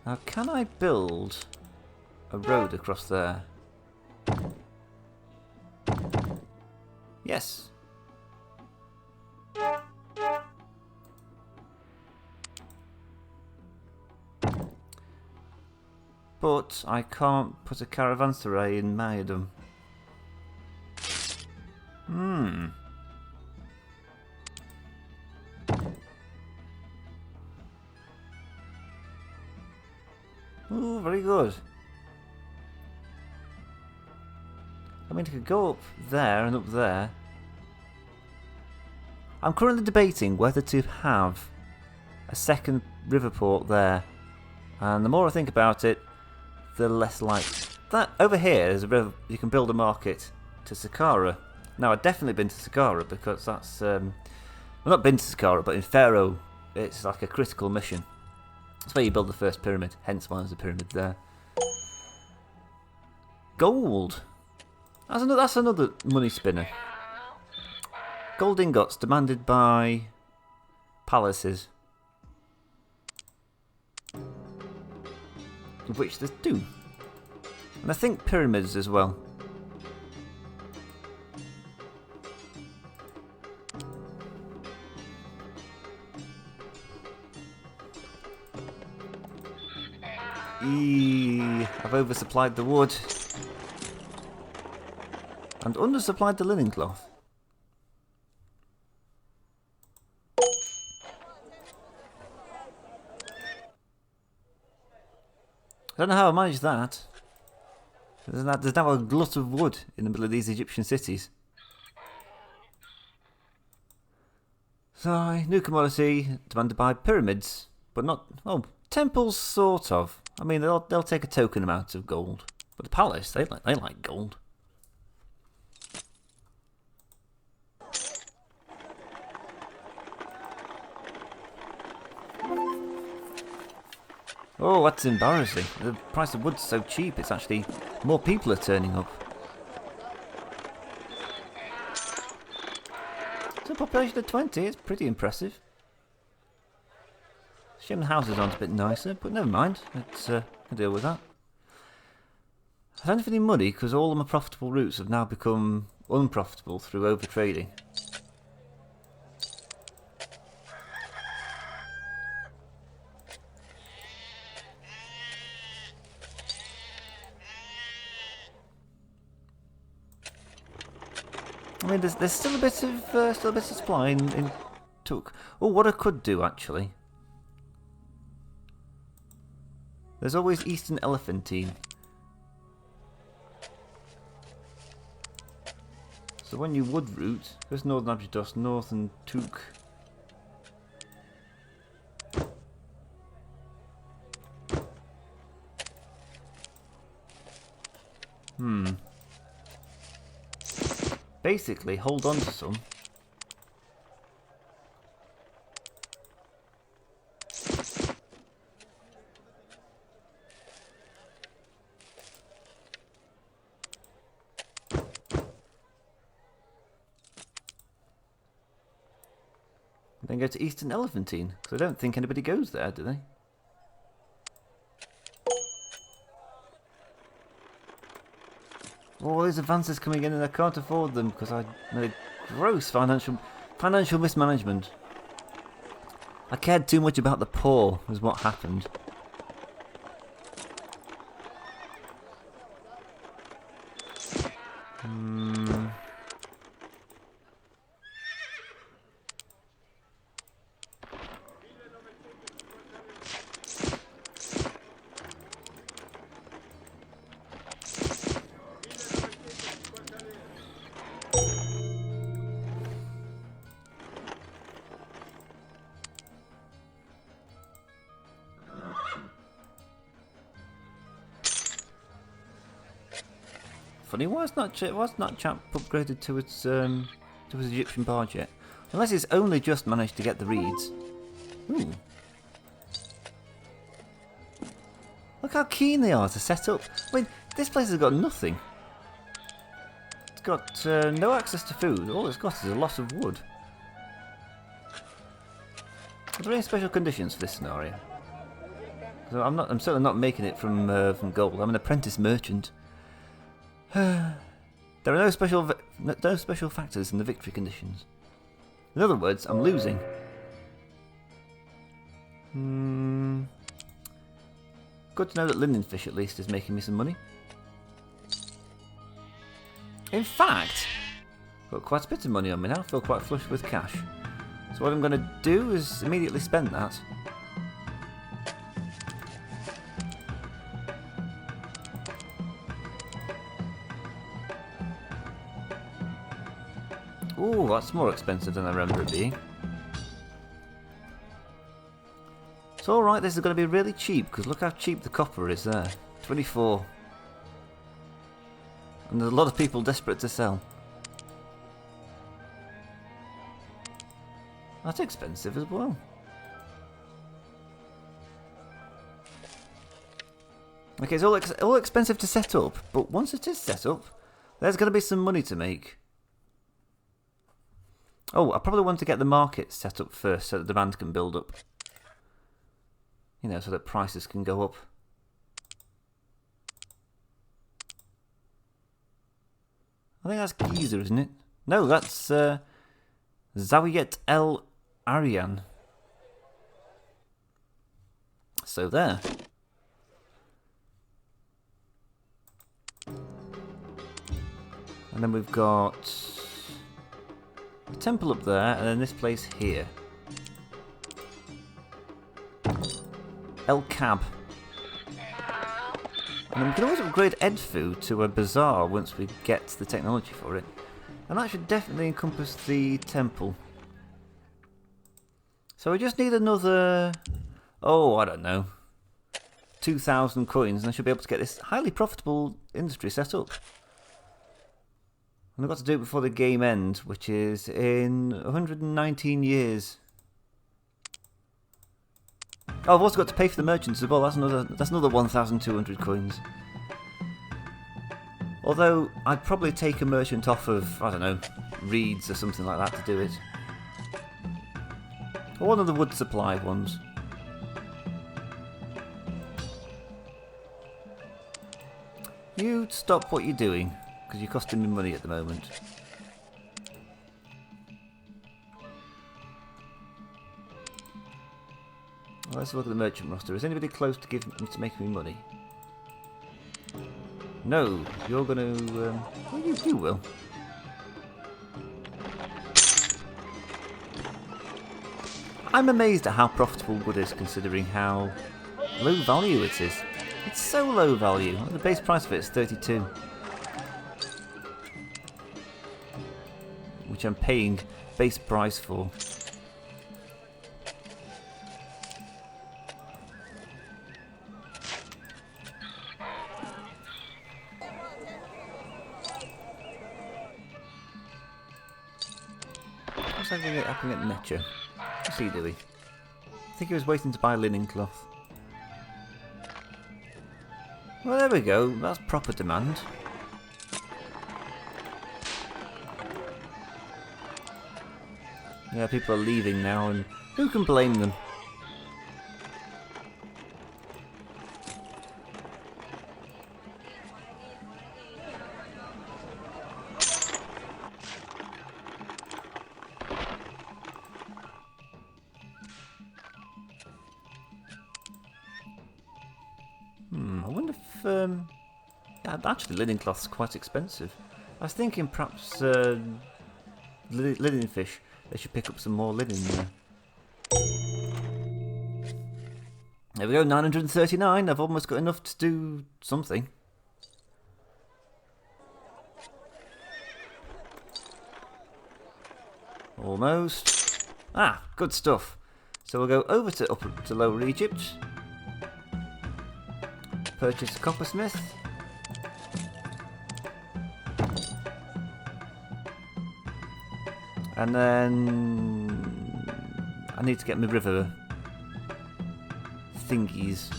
Now, can I build a road across there? Yes. But I can't put a caravanserai in Maidum. Ooh, very good. I mean, I could go up there and up there. I'm currently debating whether to have a second river port there. And the more I think about it, the less like that. Over here is a river. You can build a market to Saqqara. Now, I've definitely been to Saqqara because that's well, not been to Saqqara, but in Pharaoh, it's like a critical mission. That's where you build the first pyramid. Hence why there's a pyramid there. Gold. That's another money spinner. Gold ingots demanded by palaces. Of which there's 2. And I think pyramids as well. I've oversupplied the wood. And undersupplied the linen cloth. I don't know how I managed that. There's now a glut of wood in the middle of these Egyptian cities. So, new commodity demanded by pyramids, but not... Oh, temples, sort of. I mean, they'll take a token amount of gold. But the palace, they like gold. Oh, that's embarrassing. The price of wood's so cheap, it's actually... more people are turning up. So a population of 20, it's pretty impressive. Shame the houses aren't a bit nicer, but never mind. Let's deal with that. I don't have any money because all of my profitable routes have now become unprofitable through overtrading. I mean, there's still a bit of supply in Took. Oh, what I could do actually. There's always Eastern Elephantine. So when you would route, there's Northern Abydos, North and Took. Basically, hold on to some. Then go to Eastern Elephantine, because I don't think anybody goes there, do they? All these advances coming in and I can't afford them because I made gross financial mismanagement. I cared too much about the poor, was what happened. Funny, why is that chap upgraded to its Egyptian barge yet? Unless it's only just managed to get the reeds. Ooh. Look how keen they are to set up. I mean, this place has got nothing. It's got no access to food. All it's got is a lot of wood. Are there any special conditions for this scenario? So I'm certainly not making it from gold. I'm an apprentice merchant. There are no special factors in the victory conditions. In other words, I'm losing. Good to know that Lindenfish at least is making me some money. In fact, I've got quite a bit of money on me now. I feel quite flush with cash. So what I'm going to do is immediately spend that. Ooh, that's more expensive than I remember it being. It's alright, this is going to be really cheap, because look how cheap the copper is there. 24. And there's a lot of people desperate to sell. That's expensive as well. Okay, it's all expensive to set up, but once it is set up, there's going to be some money to make. Oh, I probably want to get the market set up first so that demand can build up. You know, so that prices can go up. I think that's Giza, isn't it? No, that's Zawiyet El Aryan. So there. And then we've got a temple up there, and then this place here. El Cab. And then we can always upgrade Edfu to a bazaar once we get the technology for it. And that should definitely encompass the temple. So we just need another, oh, I don't know, 2,000 coins, and I should be able to get this highly profitable industry set up. And I've got to do it before the game ends, which is in 119 years. Oh, I've also got to pay for the merchants as well. That's another 1,200 coins. Although I'd probably take a merchant off of, I don't know, reeds or something like that to do it. Or one of the wood supply ones. You stop what you're doing, because you're costing me money at the moment. Well, let's look at the merchant roster. Is anybody close to making me money? No, you're going to... well, you will. I'm amazed at how profitable wood is considering how low value it is. It's so low value. The base price of it is 32. Which I'm paying base price for. What's happening at Netcher? What's he doing? I think he was waiting to buy linen cloth. Well, there we go. That's proper demand. Yeah, people are leaving now, and who can blame them? I wonder if... yeah, actually, linen cloth's quite expensive. I was thinking perhaps linen fish. They should pick up some more linen there. There we go, 939. I've almost got enough to do something. Almost. Ah, good stuff. So we'll go over to Upper to Lower Egypt. Purchase a coppersmith. And then I need to get my river thingies.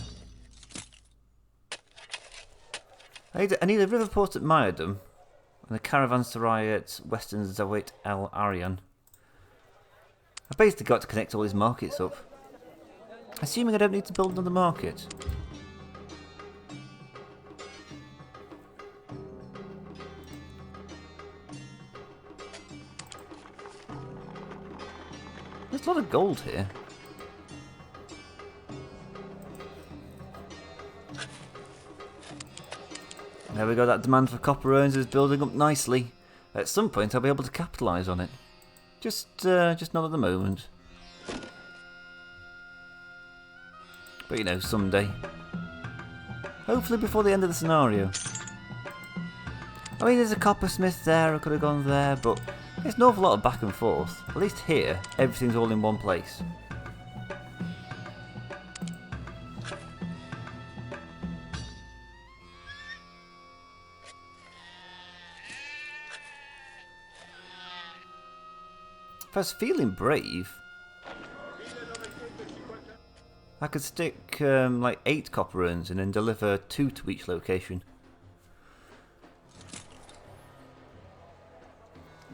I need a river port at Mayadum and a caravanserai at Western Zawit El Aryan. I've basically got to connect all these markets up. Assuming I don't need to build another market. There's a lot of gold here. There we go, that demand for copper urns is building up nicely. At some point I'll be able to capitalise on it. Just not at the moment. But you know, someday. Hopefully before the end of the scenario. I mean, there's a coppersmith there, I could have gone there, but there's an awful lot of back and forth. At least here, everything's all in one place. If I was feeling brave, I could stick like 8 copper urns and then deliver 2 to each location.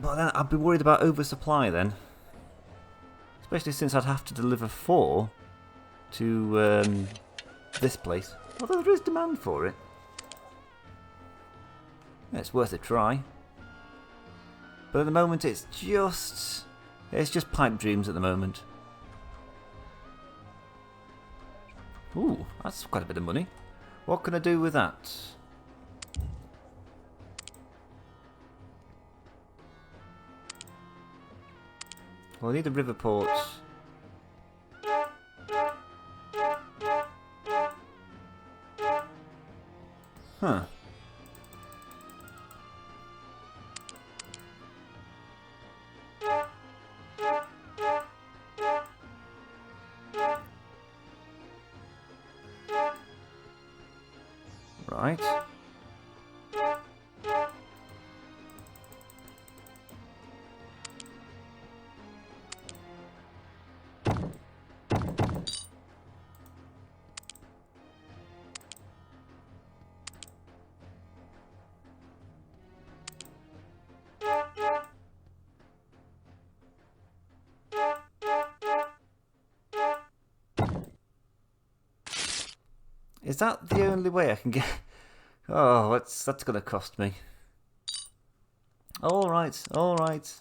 But then I'd be worried about oversupply then. Especially since I'd have to deliver 4 to this place. Although there is demand for it. Yeah, it's worth a try. But at the moment it's just pipe dreams at the moment. Ooh, that's quite a bit of money. What can I do with that? Well, I need a river port. Huh. Right. Is that the only way I can get... Oh, that's going to cost me. Alright, alright.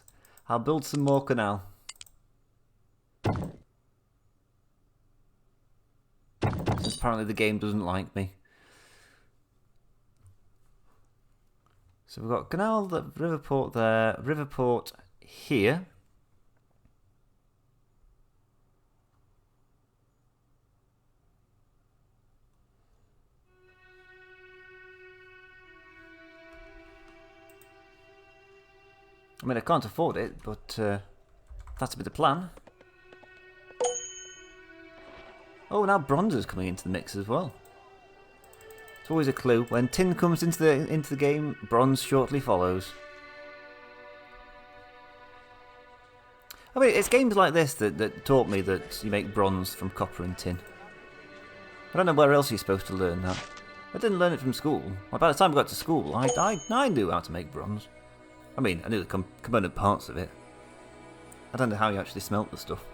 I'll build some more canal. Since apparently the game doesn't like me. So we've got canal, the river port there, river port here. I mean, I can't afford it, but that's a bit of plan. Oh, now bronze is coming into the mix as well. It's always a clue. When tin comes into the game, bronze shortly follows. I mean, it's games like this that taught me that you make bronze from copper and tin. I don't know where else you're supposed to learn that. I didn't learn it from school. By the time I got to school, I knew how to make bronze. I mean, I knew the component parts of it. I don't know how you actually smelt the stuff.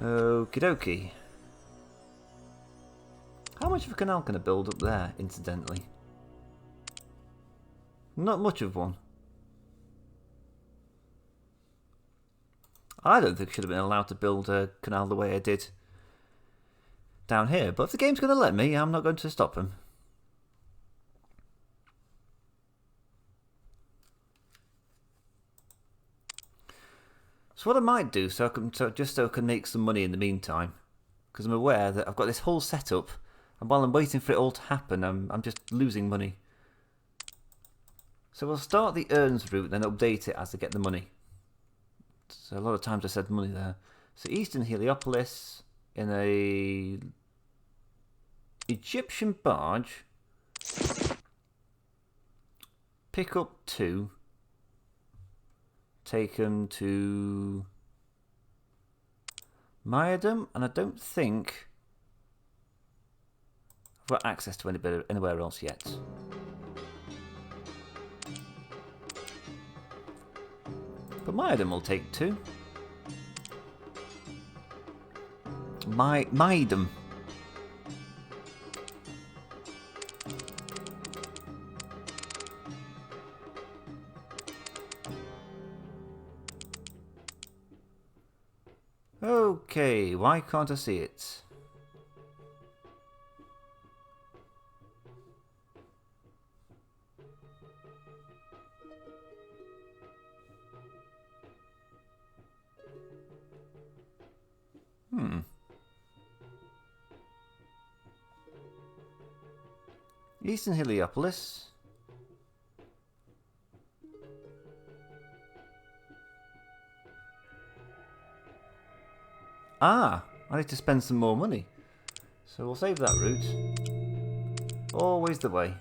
Okie dokie. How much of a canal can I build up there, incidentally? Not much of one. I don't think I should have been allowed to build a canal the way I did down here, but if the game's going to let me, I'm not going to stop him. So what I might do, just so I can make some money in the meantime, because I'm aware that I've got this whole setup, and while I'm waiting for it all to happen, I'm just losing money. So we'll start the earns route, then update it as I get the money. So a lot of times I said money there. So Eastern Heliopolis in a Egyptian barge. Pick up 2. Take them to Myadum, and I don't think I've got access to anywhere else yet. But Myadum will take 2. Myadum. Okay, why can't I see it? Eastern Heliopolis. Ah, I need to spend some more money. So we'll save that route. Always the way.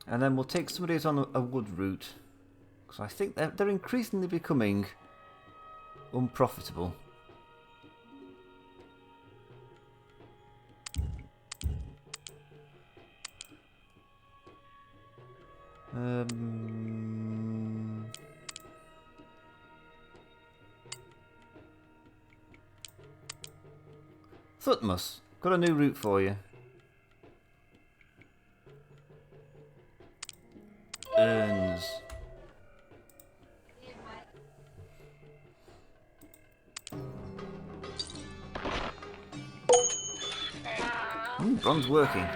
And then we'll take some of these on a wood route, because I think they're increasingly becoming unprofitable. Thutmose, got a new route for you. Earns. Bronze working.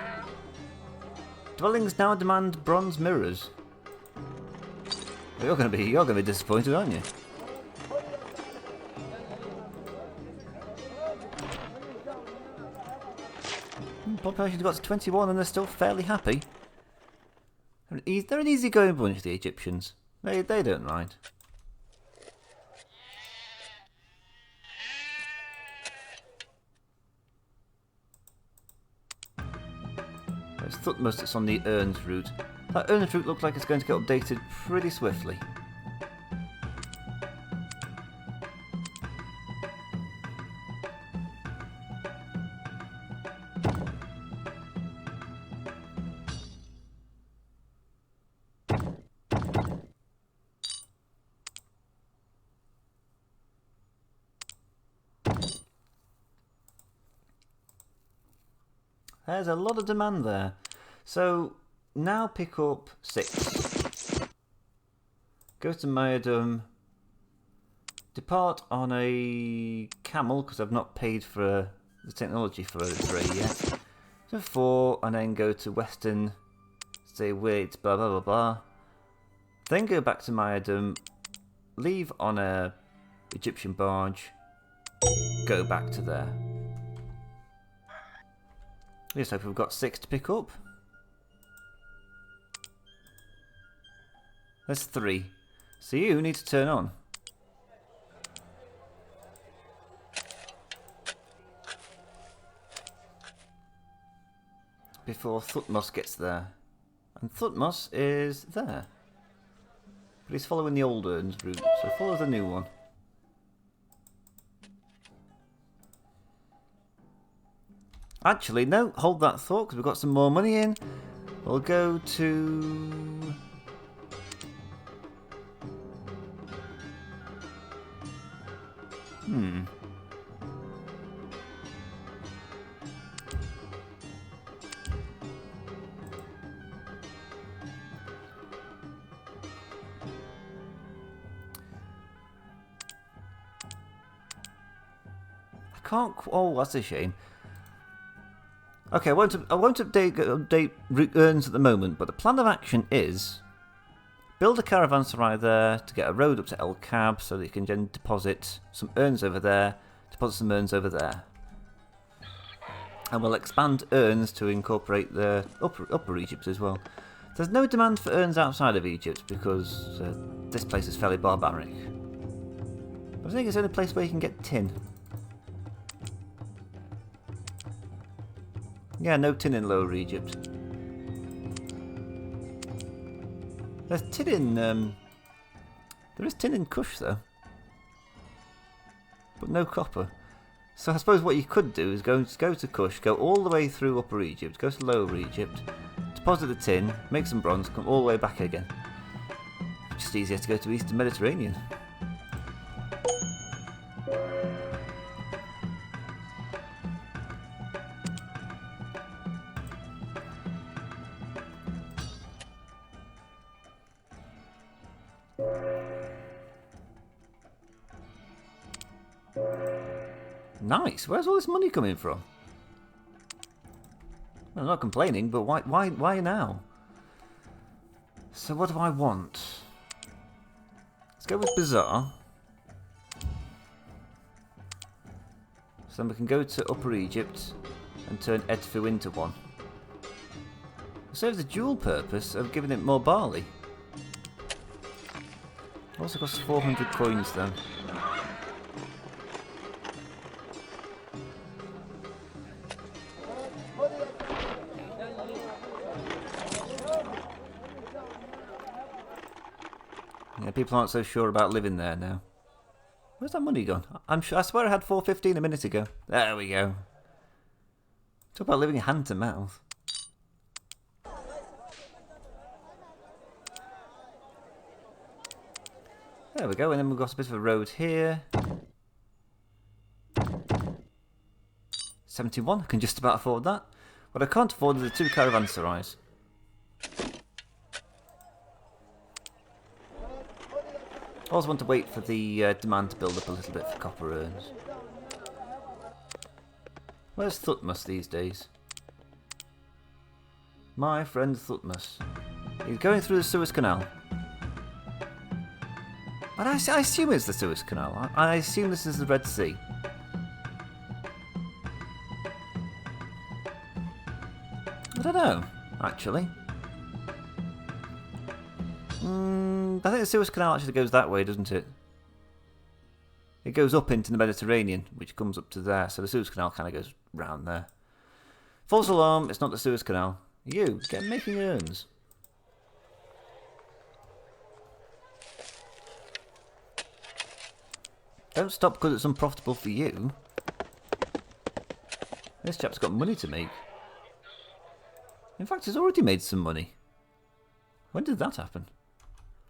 Dwellings now demand bronze mirrors. You're gonna be disappointed, aren't you? Population's got to 21 and they're still fairly happy. They're an easygoing bunch, the Egyptians. They don't mind. It's Thutmose that's on the Earns route. That Earns route looks like it's going to get updated pretty swiftly. There's a lot of demand there. So now pick up 6. Go to Myadum. depart on a camel because I've not paid for the technology for a yet. So 4, and then go to Western, say wait, blah blah blah blah. Then go back to Mayadum, leave on a Egyptian barge, go back to there. Yes, hope we've got 6 to pick up. There's 3. So you need to turn on. Before Thutmose gets there. And Thutmose is there. But he's following the old urns route, so follow the new one. Actually, no, hold that thought, because we've got some more money in. We'll go to... I can't... Oh, that's a shame. Okay, I won't update urns at the moment, but the plan of action is build a caravanserai there to get a road up to El Cab so that you can then deposit some urns over there, deposit some urns over there. And we'll expand urns to incorporate the upper Egypt as well. There's no demand for urns outside of Egypt because this place is fairly barbaric. But I think it's the only place where you can get tin. Yeah, no tin in Lower Egypt. There's tin in... there is tin in Kush though. But no copper. So I suppose what you could do is go to Kush, go all the way through Upper Egypt, go to Lower Egypt, deposit the tin, make some bronze, come all the way back again. Just easier to go to Eastern Mediterranean. Nice. Where's all this money coming from? Well, I'm not complaining, but why now? So what do I want? Let's go with Bazaar. So then we can go to Upper Egypt and turn Edfu into one. It serves the dual purpose of giving it more barley. Also costs 400 coins though. Yeah, people aren't so sure about living there now. Where's that money gone? I swear I had 415 a minute ago. There we go. Talk about living hand to mouth. There we go, and then we've got a bit of a road here. 71, I can just about afford that. What I can't afford are the 2 caravanserais. I also want to wait for the demand to build up a little bit for copper urns. Where's Thutmose these days? My friend Thutmose. He's going through the Suez Canal. But I assume it's the Suez Canal. I assume this is the Red Sea. I don't know, actually. I think the Suez Canal actually goes that way, doesn't it? It goes up into the Mediterranean, which comes up to there, so the Suez Canal kind of goes round there. False alarm, it's not the Suez Canal. You, get making urns. Don't stop because it's unprofitable for you. This chap's got money to make. In fact, he's already made some money. When did that happen?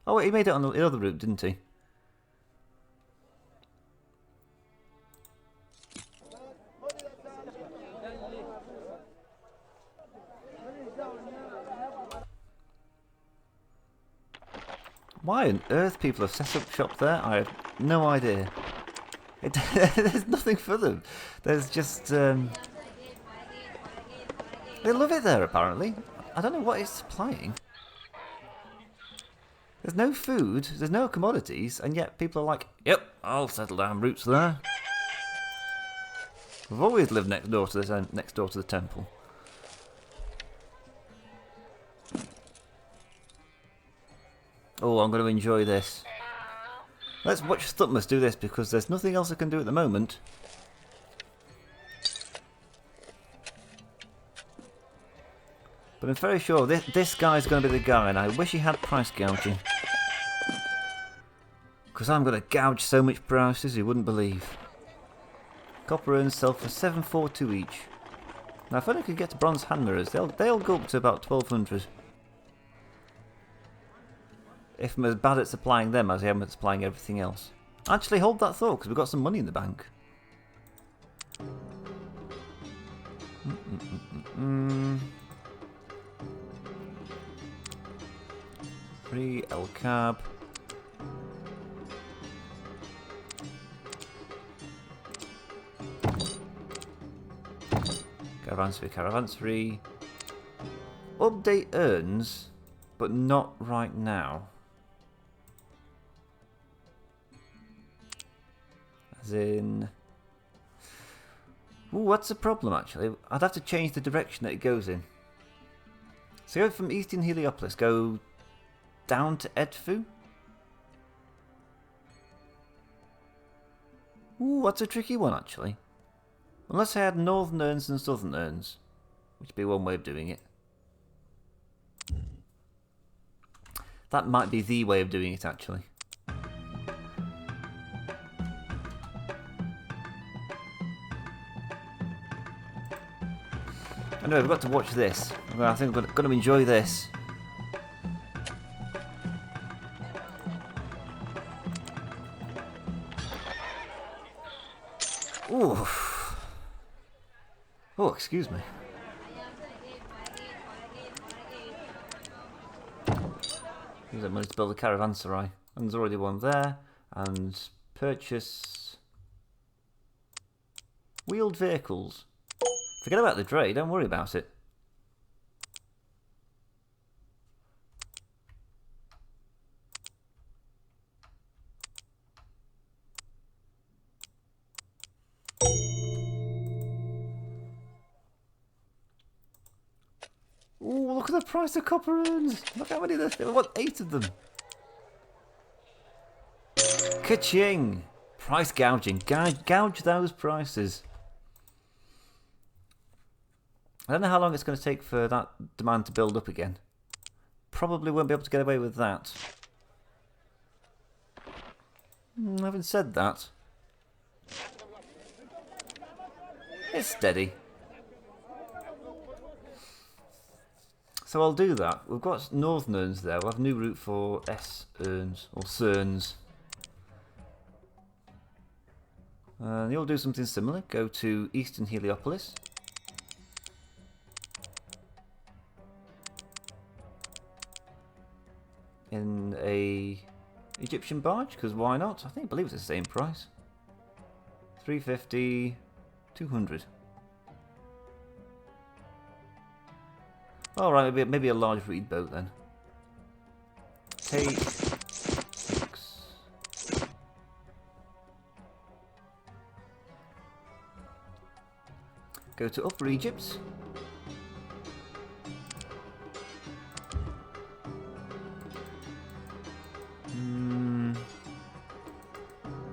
Oh wait, he made it on the other route, didn't he? Why on earth people have set up shop there, I have no idea. There's nothing for them. There's just... they love it there, apparently. I don't know what it's supplying. There's no food, there's no commodities, and yet people are like, yep, I'll settle down roots there. We've always lived next door to the temple. Oh, I'm going to enjoy this. Let's watch Thutmose do this because there's nothing else I can do at the moment. But I'm very sure this guy's going to be the guy, and I wish he had price gouging. Because I'm going to gouge so much prices you wouldn't believe. Copper urns sell for 742 each. Now if I could get to bronze hand mirrors, they'll go up to about 1200. If I'm as bad at supplying them as I am at supplying everything else. Actually, hold that thought, because we've got some money in the bank. Free El Cab. Caravanserai. Update urns, but not right now. As in... Ooh, what's the problem actually? I'd have to change the direction that it goes in. So go from Eastern Heliopolis, go down to Edfu? Ooh, that's a tricky one actually. Unless I had northern urns and southern urns, which would be one way of doing it. That might be the way of doing it actually. Anyway, we've got to watch this. I think we're going to enjoy this. Ooh. Oh, excuse me. Use that money to build a caravanserai. And there's already one there. And purchase wheeled vehicles. Forget about the dray, don't worry about it. Ooh, look at the price of copper urns. Look how many there are. What, 8 of them? Ka-ching! Price gouging. Gouge those prices. I don't know how long it's going to take for that demand to build up again. Probably won't be able to get away with that. Having said that, it's steady. So I'll do that. We've got northern urns there. We'll have a new route for S urns, or cerns. You'll do something similar. Go to Eastern Heliopolis. In a Egyptian barge, because why not? I believe it's the same price. 350, 200. Alright, maybe a large reed boat then. Take 6. Go to Upper Egypt.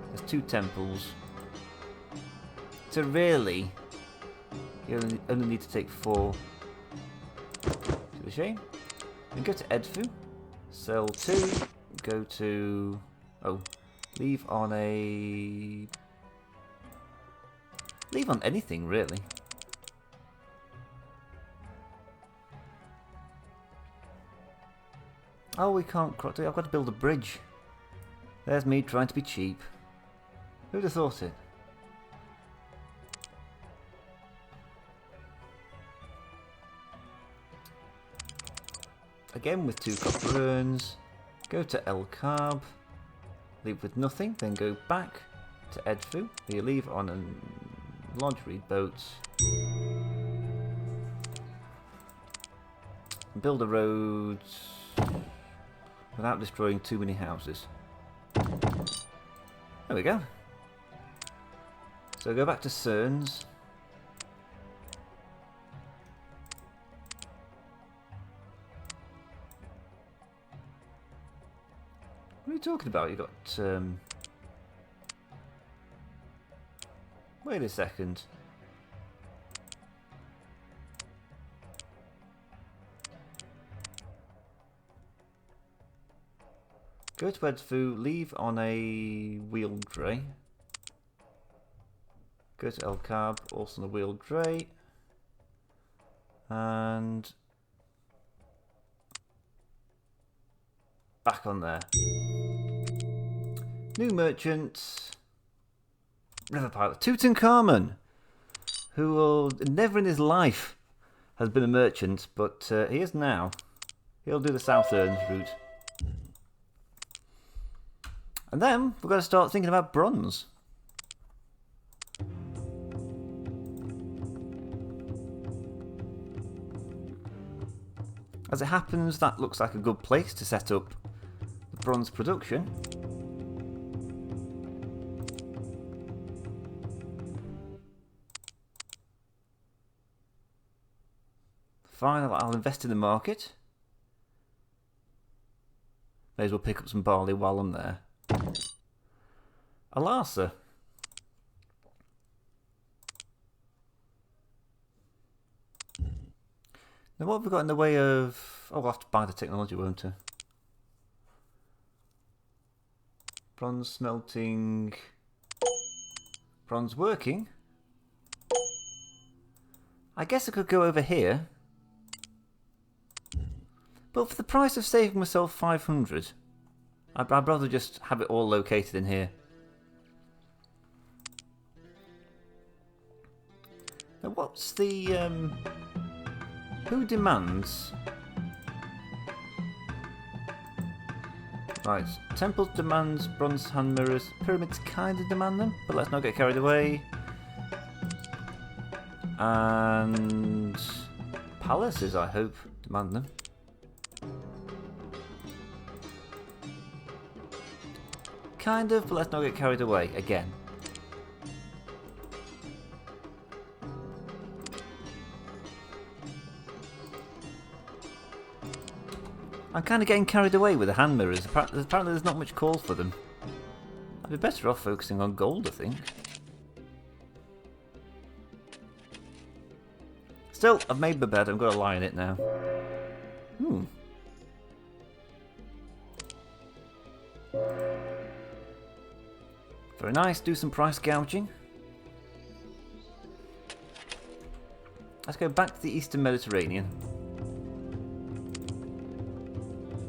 There's 2 temples. So really, you only need to take 4. To the shame. And go to Edfu. Sell 2. Go to... Oh. Leave on a... Leave on anything, really. Oh, we can't cross it. I've got to build a bridge. There's me trying to be cheap. Who'd have thought it? Again with 2 copper urns. Go to El Carb. Leave with nothing. Then go back to Edfu. Where you leave on a large reed boat. Build a road without destroying too many houses. There we go. So go back to Cerns. What are you talking about? You got wait a second. Go to Edfu, leave on a wheeled dray. Go to El Cab, also on a wheeled dray. And back on there. New merchant. River pilot. Tutankhamun, who will never in his life has been a merchant, but he is now. He'll do the South Urns route. And then we've got to start thinking about bronze. As it happens, that looks like a good place to set up the bronze production. Fine, I'll invest in the market. May as well pick up some barley while I'm there. Alasa. Now what have we got in the way of... Oh, we'll have to buy the technology, won't we? Bronze smelting... Bronze working? I guess I could go over here. But for the price of saving myself 500, I'd rather just have it all located in here. Now what's the... who demands... Right, Temples demands bronze hand mirrors. Pyramids kind of demand them, but let's not get carried away. And... Palaces, I hope, demand them. Kind of, but let's not get carried away again. I'm kind of getting carried away with the hand mirrors. Apparently there's not much call for them. I'd be better off focusing on gold, I think. Still, I've made my bed. I'm going to lie in it now. Very nice. Do some price gouging. Let's go back to the Eastern Mediterranean.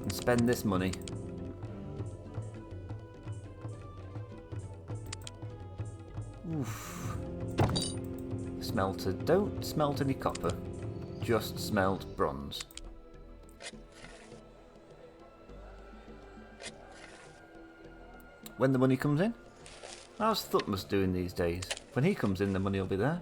And spend this money. Oof. Smelter. Don't smelt any copper. Just smelt bronze. When the money comes in? How's Thutmose doing these days? When he comes in, the money will be there.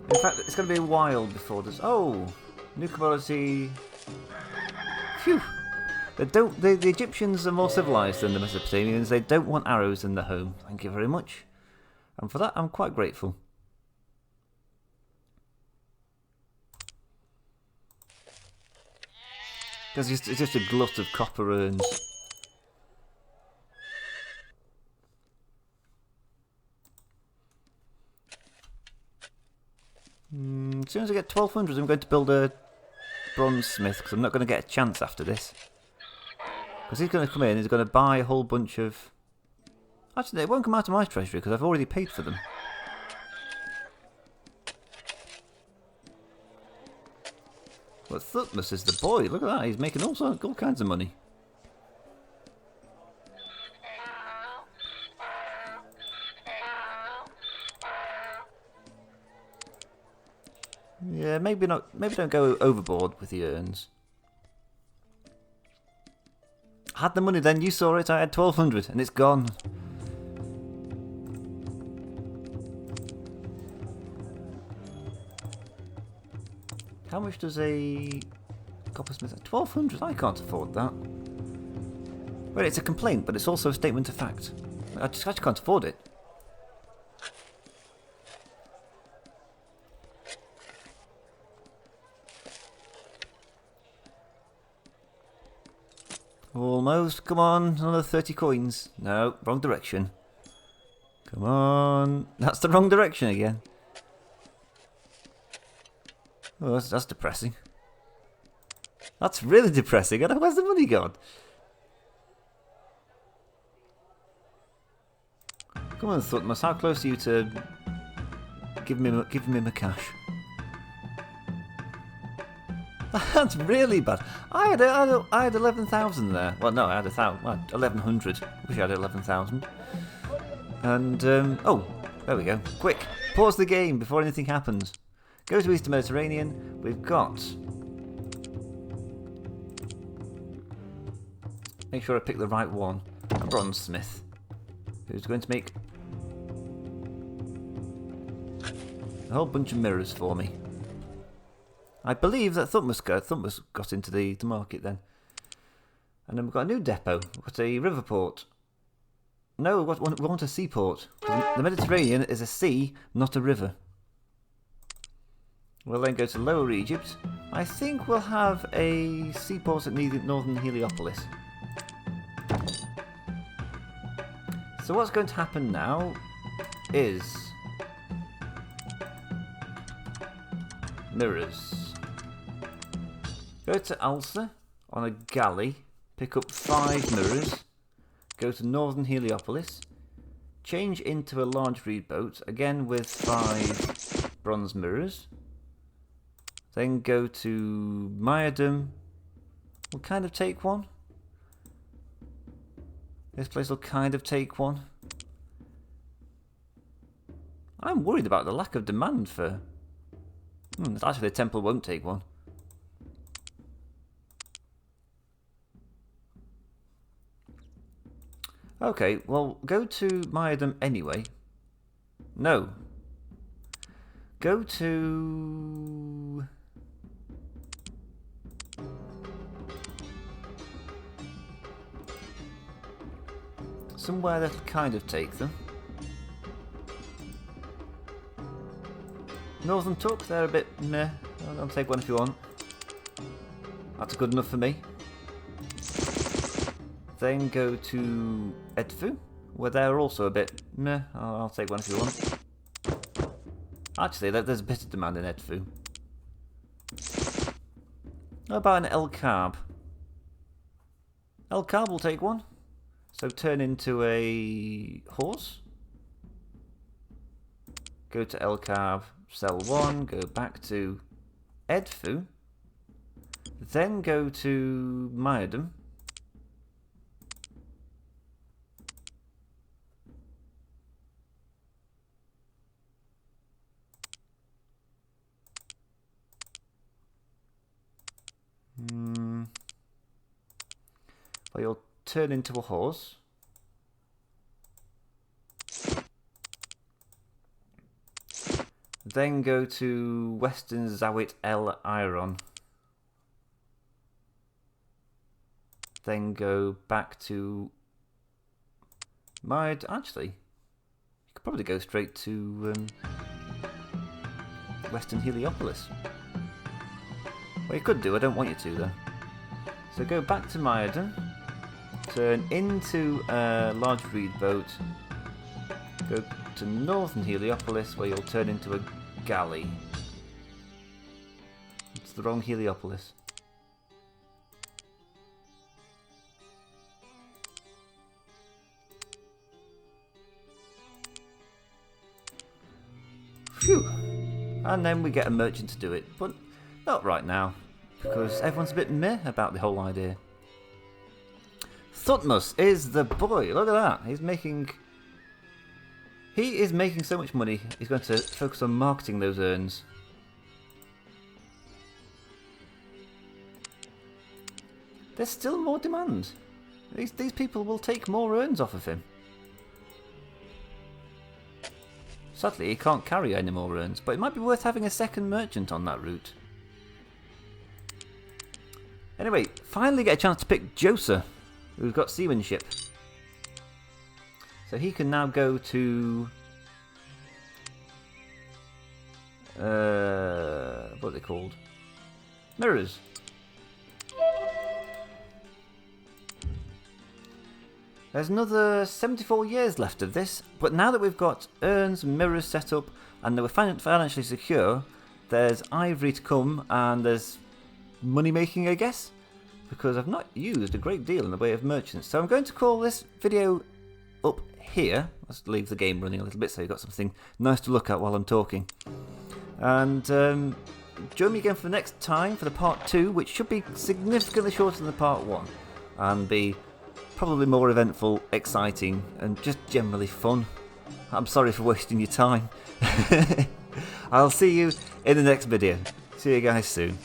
In fact, it's going to be a while before this. Oh, new commodity. Phew. The Egyptians are more civilized than the Mesopotamians. They don't want arrows in their home. Thank you very much. And for that, I'm quite grateful. Because it's just a glut of copper urns. As soon as I get 1200, I'm going to build a bronze smith, because I'm not going to get a chance after this. Because he's going to come in, he's going to buy a whole bunch of... Actually, it won't come out of my treasury, because I've already paid for them. But Thutmose is the boy. Look at that. He's making all kinds of money. Yeah, maybe not. Maybe don't go overboard with the urns. I had the money then. You saw it. I had 1,200, and it's gone. How much does a coppersmith? 1,200. I can't afford that. Well, it's a complaint, but it's also a statement of fact. I just can't afford it. Almost. Come on, another 30 coins. No, wrong direction. Come on. That's the wrong direction again. Oh, that's depressing. That's really depressing. Where's the money gone? Come on, Thutmose. How close are you to giving me my cash? That's really bad. I had 11,000 there. Well, no, I had 1,100. Wish I had 11,000. And oh, there we go. Quick, pause the game before anything happens. Go to Eastern Mediterranean. We've got. Make sure I pick the right one. A bronzesmith, who's going to make a whole bunch of mirrors for me. I believe that Thutmose got into the market then. And then we've got a new depot. We've got a river port. No, we want a seaport. The Mediterranean is a sea, not a river. We'll then go to Lower Egypt. I think we'll have a seaport at northern Heliopolis. So what's going to happen now is mirrors. Go to Alsa on a galley, pick up 5 mirrors, go to northern Heliopolis, change into a large reed boat, again with 5 bronze mirrors, then go to Myadum. We'll kind of take one. This place will kind of take one. I'm worried about the lack of demand for... actually, the temple won't take one. Okay, well, go to Myadum anyway. No. Go to... somewhere that'll kind of take them. Northern Tuck, they're a bit meh. I'll take one if you want. That's good enough for me. Then go to Edfu, where they're also a bit meh. I'll take one if you want. Actually, there's a bit of demand in Edfu. How about an El Carb? El Carb will take one. So turn into a horse. Go to El Carb, sell one, go back to Edfu. Then go to Myadum. Well, you'll turn into a horse. Then go to Western Zawit El Iron. Then go back to actually, you could probably go straight to Western Heliopolis. Well, you could do, I don't want you to though. So go back to Myadum, turn into a large reed boat, go to northern Heliopolis where you'll turn into a galley. It's the wrong Heliopolis. Phew! And then we get a merchant to do it, but not right now. because everyone's a bit meh about the whole idea. Thutmose is the boy. Look at that. He is making so much money. He's going to focus on marketing those urns. There's still more demand. These people will take more urns off of him. Sadly, he can't carry any more urns, but it might be worth having a second merchant on that route. Anyway, finally get a chance to pick Josa, who's got seamanship. So he can now go to... what are they called? Mirrors. There's another 74 years left of this, but now that we've got urns and mirrors set up and that we're financially secure, there's ivory to come and there's money making, I guess, because I've not used a great deal in the way of merchants. So I'm going to call this video up here. Let's leave the game running a little bit so you've got something nice to look at while I'm talking. And join me again for the next time for the part 2, which should be significantly shorter than the part 1 and be probably more eventful, exciting, and just generally fun. I'm sorry for wasting your time. I'll see you in the next video. See you guys soon.